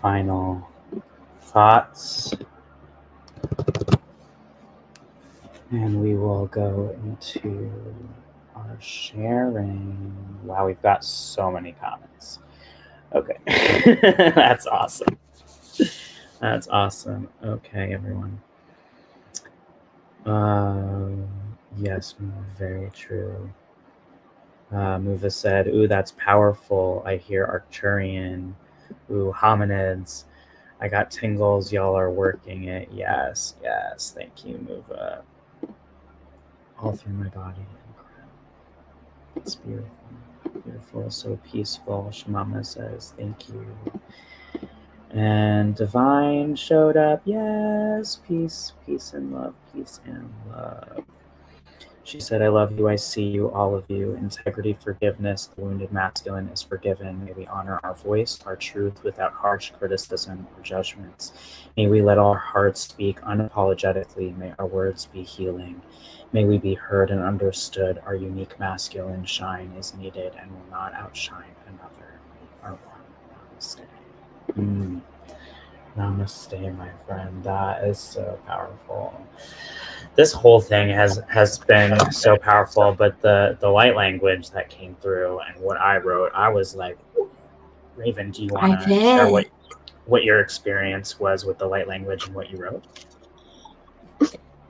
final thoughts, and we will go into our sharing. Wow, we've got so many comments. Okay, that's awesome. That's awesome. Okay, everyone. Yes, very true. Muva said, "Ooh, that's powerful. I hear Arcturian. Ooh, hominids. I got tingles. Y'all are working it. Yes, yes. Thank you, Muva. All through my body. It's beautiful. Beautiful. So peaceful." Shamama says, "Thank you." And Divine showed up. Yes, peace, peace and love, peace and love. She said, "I love you, I see you, all of you. Integrity, forgiveness, the wounded masculine is forgiven. May we honor our voice, our truth, without harsh criticism or judgments. May we let our hearts speak unapologetically. May our words be healing. May we be heard and understood. Our unique masculine shine is needed and will not outshine another. We are one. Namaste." Namaste, my friend. That is so powerful. This whole thing has been so powerful, but the light language that came through and what I wrote, I was like, Raven, do you want I to share bet. what your experience was with the light language and what you wrote?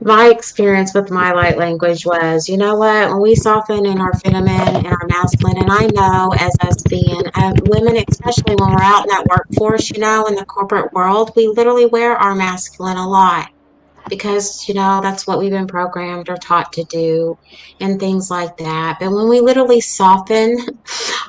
My experience with my light language was, you know what, when we soften in our feminine and our masculine, and I know as us being women, especially when we're out in that workforce, you know, in the corporate world, we literally wear our masculine a lot because, you know, that's what we've been programmed or taught to do and things like that. But when we literally soften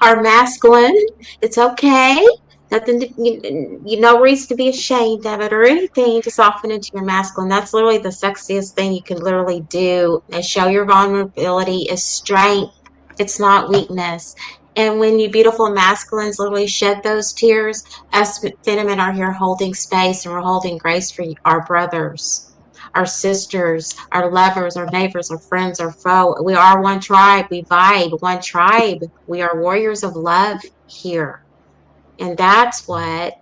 our masculine, it's okay. Nothing to, no reason to be ashamed of it or anything to soften into your masculine. That's literally the sexiest thing you can literally do and show your vulnerability is strength. It's not weakness. And when you beautiful masculines literally shed those tears, us feminine are here holding space and we're holding grace for our brothers, our sisters, our lovers, our neighbors, our friends, our foe. We are one tribe. We vibe, one tribe. We are warriors of love here. And that's what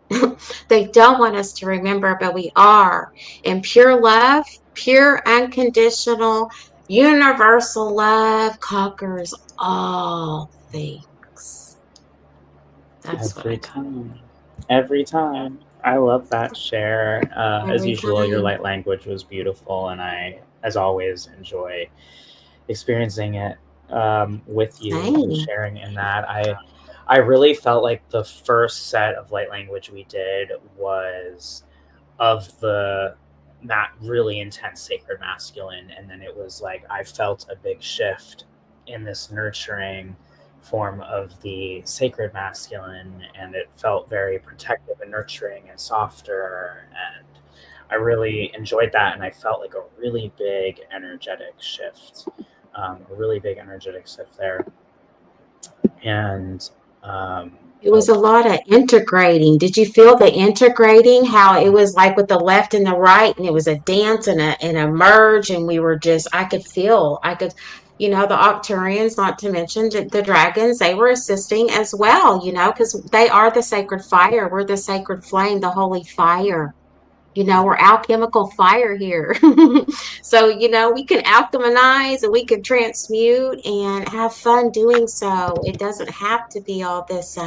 they don't want us to remember, but we are. And pure love, pure, unconditional, universal love conquers all things. That's what I Every got time. Every time. I love that share. As every usual, your time. light language was beautiful, and I, as always, enjoy experiencing it with you and Same. sharing in that. I really felt like the first set of light language we did was of the not really intense sacred masculine, and then it was like I felt a big shift in this nurturing form of the sacred masculine, and it felt very protective and nurturing and softer, and I really enjoyed that, and I felt like a really big energetic shift, a really big energetic shift there. And It oh, was a lot of integrating. Did you feel the integrating? How it was like with the left and the right, and it was a dance and a merge, and we were just I could, you know, the Octurians, not to mention the dragons, they were assisting as well, you know, because they are the sacred fire. We're the sacred flame, the holy fire. You know, we're alchemical fire here. So, you know, we can alchemize and we can transmute and have fun doing so. It doesn't have to be all this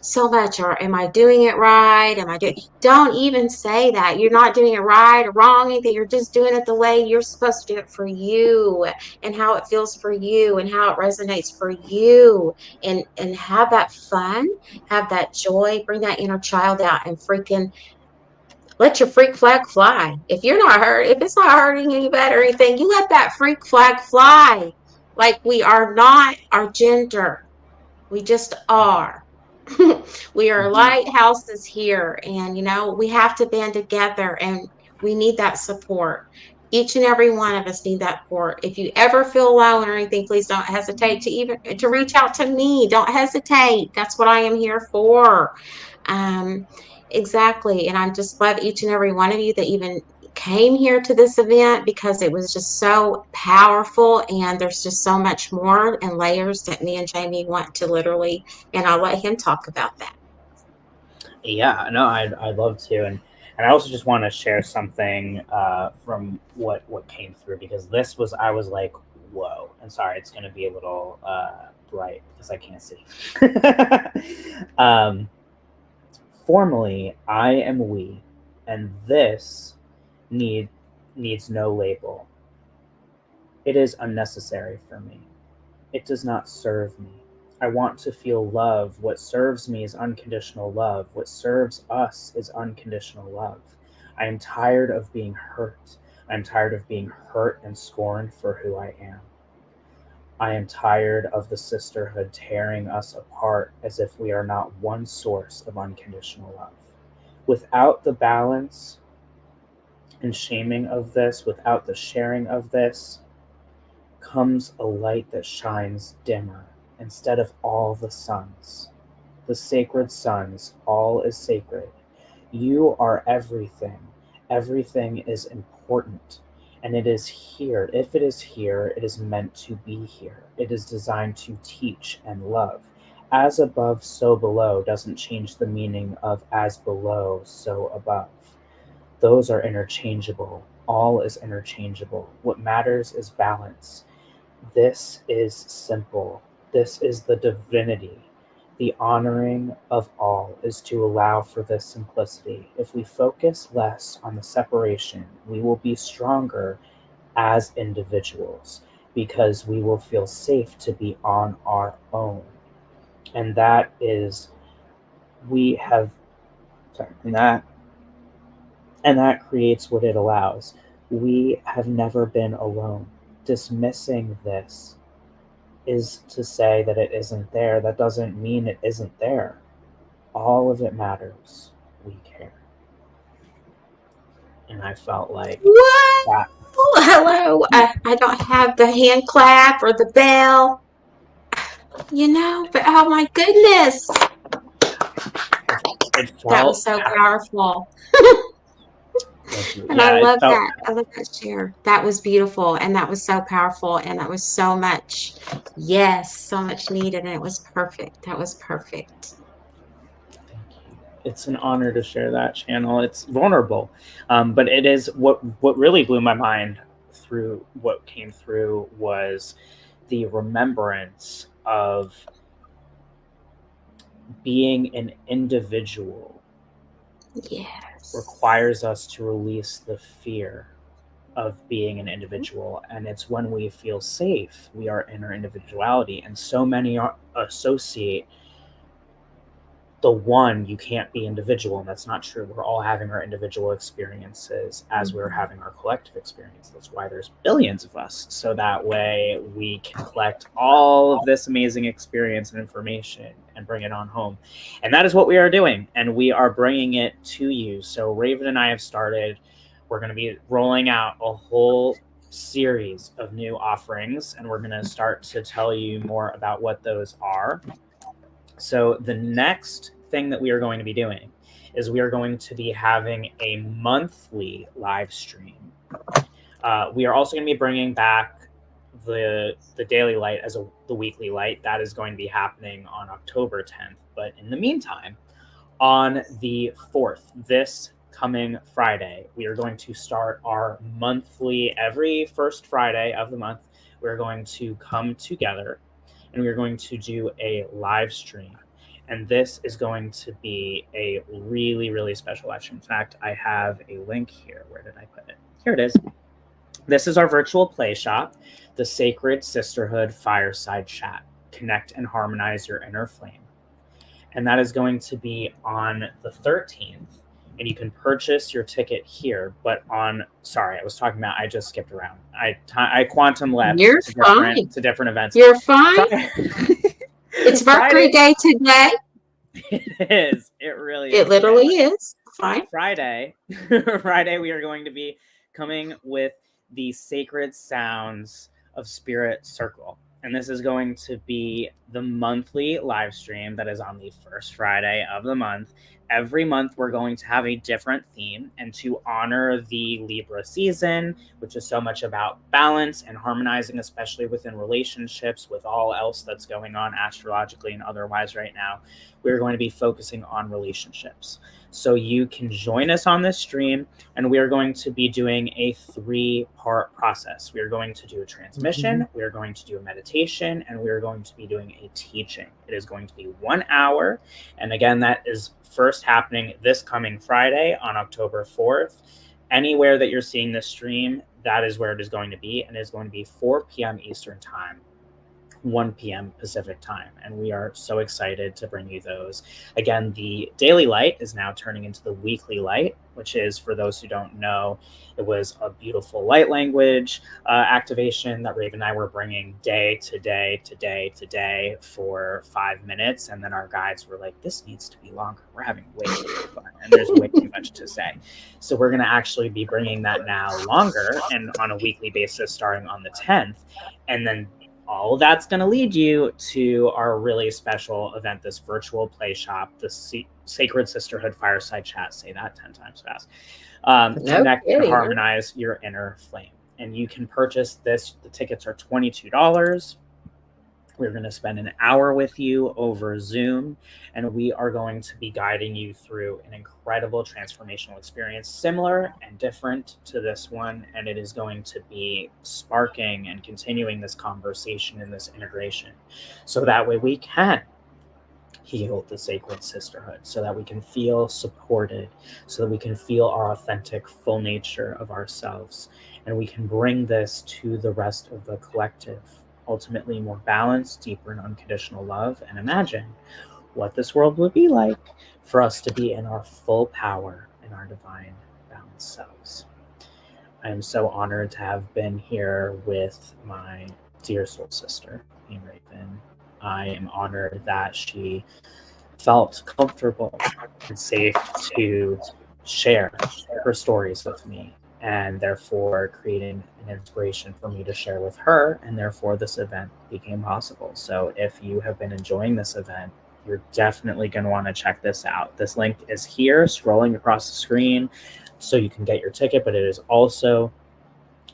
so much or am I doing it right? Am I doing Don't even say that. You're not doing it right or wrong, anything. You're just doing it the way you're supposed to do it for you and how it feels for you and how it resonates for you and have that fun, have that joy, bring that inner child out and freaking let your freak flag fly. If you're not hurt, if it's not hurting anybody or anything, you let that freak flag fly. Like we are not our gender. We just are. We are mhm. lighthouses here. And, you know, we have to band together and we need that support. Each and every one of us need that support. If you ever feel alone or anything, please don't hesitate to even to reach out to me. Don't hesitate. That's what I am here for. Um, exactly. And I just love each and every one of you that even came here to this event because it was just so powerful, and there's just so much more and layers that me and Jamie want to literally, and I'll let him talk about that. Yeah, no, I'd love to, and I also just want to share something from what came through, because this was, I was like, whoa. And sorry, it's going to be a little bright because I can't see. um, Formally, I am we, and this need needs no label. It is unnecessary for me. It does not serve me. I want to feel love. What serves me is unconditional love. What serves us is unconditional love. I am tired of being hurt. I am tired of being hurt and scorned for who I am. I am tired of the sisterhood tearing us apart as if we are not one source of unconditional love. Without the balance and shaming of this, without the sharing of this, comes a light that shines dimmer instead of all the suns. The sacred suns, all is sacred. You are everything. Everything is important. And it is here. If it is here, it is meant to be here. It is designed to teach and love. As above, so below doesn't change the meaning of as below, so above. Those are interchangeable. All is interchangeable. What matters is balance. This is simple. This is the divinity. The honoring of all is to allow for this simplicity. If we focus less on the separation, we will be stronger as individuals because we will feel safe to be on our own. And that is, we have, sorry, and that creates what it allows. We have never been alone. Dismissing this is to say that it isn't there. That doesn't mean it isn't there. All of it matters. We care. And I felt like What? that. Hello. I don't have the hand clap or the bell, but oh my goodness. It That was felt. so powerful. Thank you. And I Yeah, it love felt. that. I love that share. That was beautiful. And that was so powerful. And that was so much, yes, so much needed. And it was perfect. That was perfect. It's an honor to share that channel. It's vulnerable, but it is what really blew my mind through what came through was the remembrance of being an individual Yes. requires us to release the fear of being an individual, and it's when we feel safe we are in our individuality, and so many associate the one, you can't be individual, and that's not true. We're all having our individual experiences as we're Mhm. having our collective experience. That's why there's billions of us, so that way we can collect all of this amazing experience and information and bring it on home. And that is what we are doing, and we are bringing it to you. So Raven and I have started, we're going to be rolling out a whole series of new offerings, and we're going to start to tell you more about what those are. So the next thing that we are going to be doing is we are going to be having a monthly live stream. We are also going to be bringing back the daily light as the weekly light. That is going to be happening on October 10th. But in the meantime, on the 4th, this coming Friday, we are going to start our monthly, every first Friday of the month, we're going to come together and we're going to do a live stream. And this is going to be a really, really special live stream. In fact, I have a link here. Where did I put it? Here it is. This is our virtual play shop, the Sacred Sisterhood Fireside Chat. Connect and harmonize your inner flame. And that is going to be on the 13th. And you can purchase your ticket here. But sorry, I was talking about, I just skipped around. I quantum leapt You're fine. to different events. You're fine. Friday, It's Mercury Friday, Day today. it is. It really It is today. literally is. Fine. Friday, Friday, we are going to be coming with the Sacred Sounds of Spirit Circle. And this is going to be the monthly live stream that is on the first Friday of the month. Every month, we're going to have a different theme. And to honor the Libra season, which is so much about balance and harmonizing, especially within relationships with all else that's going on astrologically and otherwise right now, we're going to be focusing on relationships. So you can join us on this stream, and we are going to be doing a 3-part process. We are going to do a transmission, we are going to do a meditation, and we are going to be doing a teaching. It is going to be 1 hour. And again, that is first happening this coming Friday on October 4th. Anywhere that you're seeing this stream, that is where it is going to be, and it is going to be 4 p.m. Eastern Time, 1 p.m. Pacific time. And we are so excited to bring you those. Again, the daily light is now turning into the weekly light, which is, for those who don't know, it was a beautiful light language activation that Raven and I were bringing day to day to day to day for 5 minutes. And then our guides were like, this needs to be longer. We're having way too much fun and there's way too much to say. So we're going to actually be bringing that now longer and on a weekly basis starting on the 10th. And then all that's going to lead you to our really special event, this virtual play shop, the Sacred Sisterhood Fireside Chat. Say that 10 times fast. Connect and harmonize your inner flame. And you can purchase this. The tickets are $22. We're going to spend an hour with you over Zoom, and we are going to be guiding you through an incredible transformational experience, similar and different to this one. And it is going to be sparking and continuing this conversation and this integration. So that way we can heal the sacred sisterhood, so that we can feel supported, so that we can feel our authentic full nature of ourselves. And we can bring this to the rest of the collective. Ultimately more balanced, deeper and unconditional love, and imagine what this world would be like for us to be in our full power in our divine balanced selves. I am so honored to have been here with my dear soul sister, Queen Raven. I am honored that she felt comfortable and safe to share her stories with me, and therefore creating an inspiration for me to share with her, and therefore this event became possible. So if you have been enjoying this event, you're definitely going to want to check this out. This link is here scrolling across the screen so you can get your ticket, but it is also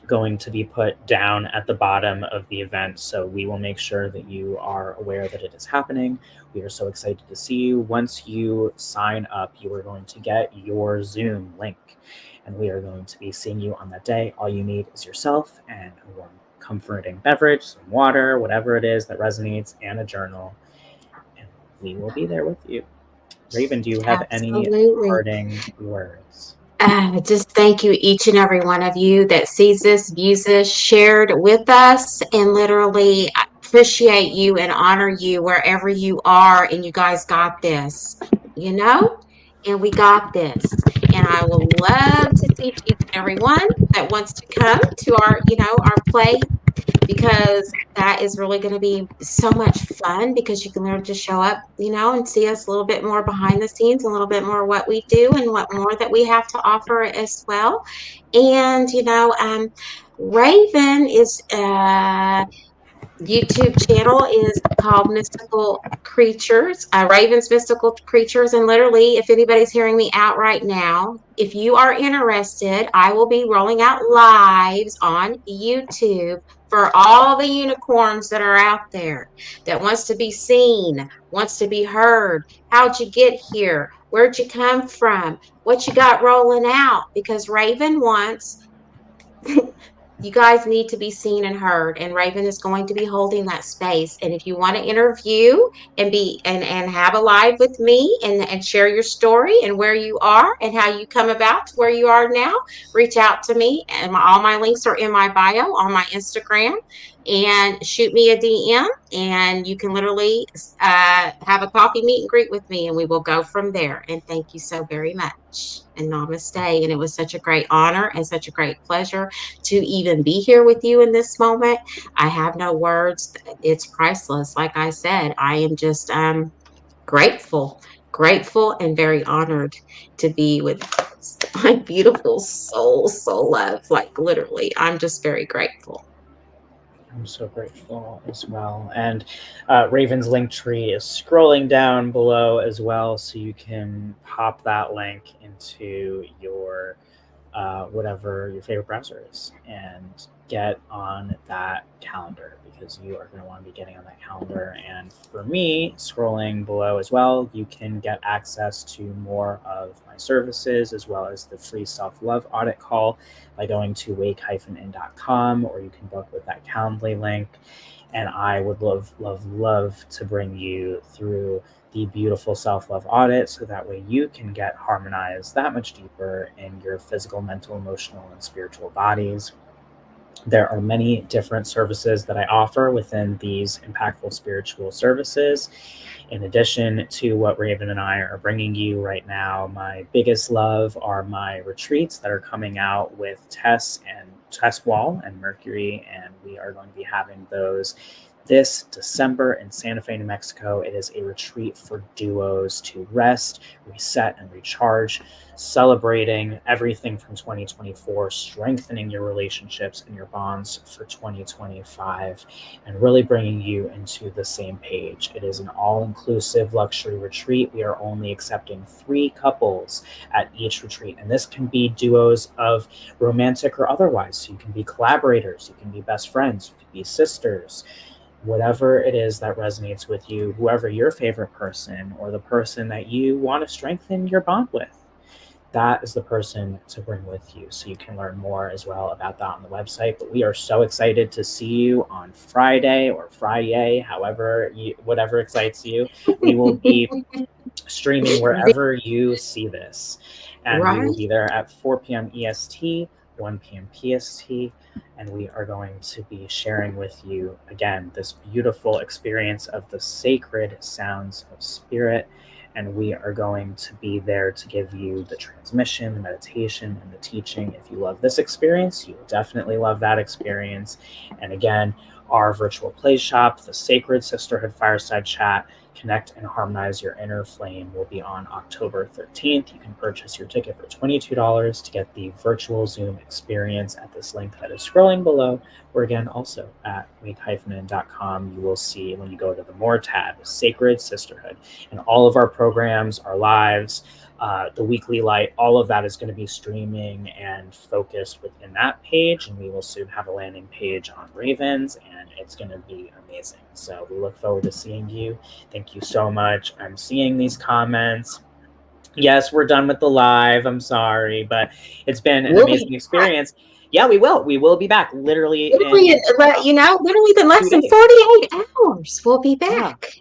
going to be put down at the bottom of the event, so we will make sure that you are aware that it is happening. We are so excited to see you. Once you sign up, you are going to get your Zoom link, and we are going to be seeing you on that day. All you need is yourself and a warm, comforting beverage, some water, whatever it is that resonates, and a journal, and we will be there with you. Raven, do you have any parting words? Just thank you, each and every one of you that sees this, views this, shared with us, and literally appreciate you and honor you wherever you are. And you guys got this, and we got this. And I will love to teach each and every one that wants to come to our play, because that is really going to be so much fun, because you can learn to show up, and see us a little bit more behind the scenes, a little bit more what we do and what more that we have to offer as well. And, Raven is, YouTube channel is called Mystical Creatures, Raven's Mystical Creatures. And literally, if anybody's hearing me out right now, if you are interested, I will be rolling out lives on YouTube for all the unicorns that are out there that wants to be seen, wants to be heard. How'd you get here? Where'd you come from? What you got rolling out? Because Raven wants you guys need to be seen and heard, and Raven is going to be holding that space. And if you want to interview and be and have a live with me and share your story and where you are and how you come about to where you are now, reach out to me. And all my links are in my bio on my Instagram, and shoot me a DM, and you can literally have a coffee meet and greet with me, and we will go from there. And thank you so very much, and namaste. And it was such a great honor and such a great pleasure to even be here with you in this moment. I have no words. It's priceless. Like I said, I am just grateful and very honored to be with my beautiful soul love. Like literally, I'm just very grateful. I'm so grateful as well. And Raven's link tree is scrolling down below as well, so you can pop that link into your whatever your favorite browser is and get on that calendar, because you are going to want to be getting on that calendar. And for me, scrolling below as well, you can get access to more of my services as well as the free self-love audit call by going to wake-in.com, or you can book with that Calendly link. And I would love, love, love to bring you through the beautiful self love audit, so that way you can get harmonized that much deeper in your physical, mental, emotional, and spiritual bodies. There are many different services that I offer within these impactful spiritual services. In addition to what Raven and I are bringing you right now, my biggest love are my retreats that are coming out with Tess Wall and Mercury, and we are going to be having those this December in Santa Fe, New Mexico. It is a retreat for duos to rest, reset, and recharge, celebrating everything from 2024, strengthening your relationships and your bonds for 2025, and really bringing you into the same page. It is an all inclusive luxury retreat. We are only accepting 3 couples at each retreat, and this can be duos of romantic or otherwise. So you can be collaborators, you can be best friends, you can be sisters, whatever it is that resonates with you, whoever your favorite person or the person that you want to strengthen your bond with, that is the person to bring with you. So you can learn more as well about that on the website. But we are so excited to see you on Friday, or Friday, whatever excites you. We will be streaming wherever you see this. And we will Right? be there at 4 p.m. EST, 1 p.m. PST. And we are going to be sharing with you again this beautiful experience of the sacred sounds of spirit. And we are going to be there to give you the transmission, the meditation, and the teaching. If you love this experience, you will definitely love that experience. And again, our virtual play shop, the Sacred Sisterhood Fireside Chat, Connect and Harmonize Your Inner Flame, will be on October 13th. You can purchase your ticket for $22 to get the virtual Zoom experience at this link that is scrolling below, or again, also at wake-in.com. You will see, when you go to the More tab, Sacred Sisterhood. And all of our programs, our lives, the weekly light, all of that is going to be streaming and focused within that page. And we will soon have a landing page on Ravens, and it's going to be amazing. So we look forward to seeing you. Thank you so much. I'm seeing these comments. Yes, we're done with the live. I'm sorry, but it's been an We'll be amazing experience. Yeah, we will. We will be back literally literally, in literally in less two than days. 48 hours. We'll be Yeah. back.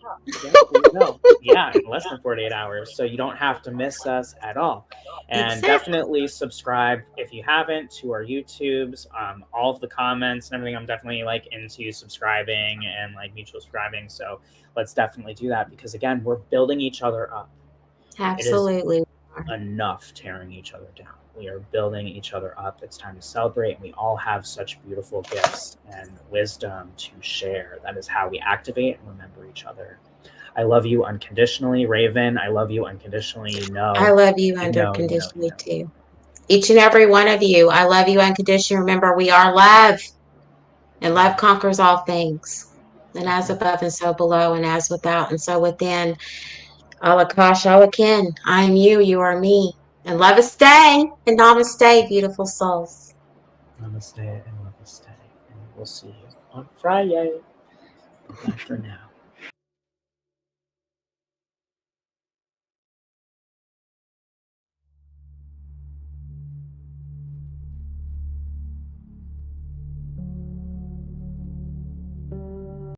Yep, we will. Yeah, in less than 48 hours. So you don't have to miss us at all. And Exactly. definitely subscribe if you haven't to our YouTubes. All of the comments and everything, I'm definitely like into subscribing and like mutual subscribing. So let's definitely do that, because again, we're building each other up. It is Absolutely. enough tearing each other down. We are building each other up. It's time to celebrate. And we all have such beautiful gifts and wisdom to share. That is how we activate and remember each other. I love you unconditionally, Raven. I love you unconditionally. You I know, love you you know, you know, you unconditionally know. too. Each and every one of you. I love you unconditionally. Remember, we are love, and love conquers all things. And as above and so below, and as without and so within. Alakash, Alakin. I am you, you are me. And love is stay. And namaste, beautiful souls. Namaste and namaste. And we'll see you on Friday. Bye for now.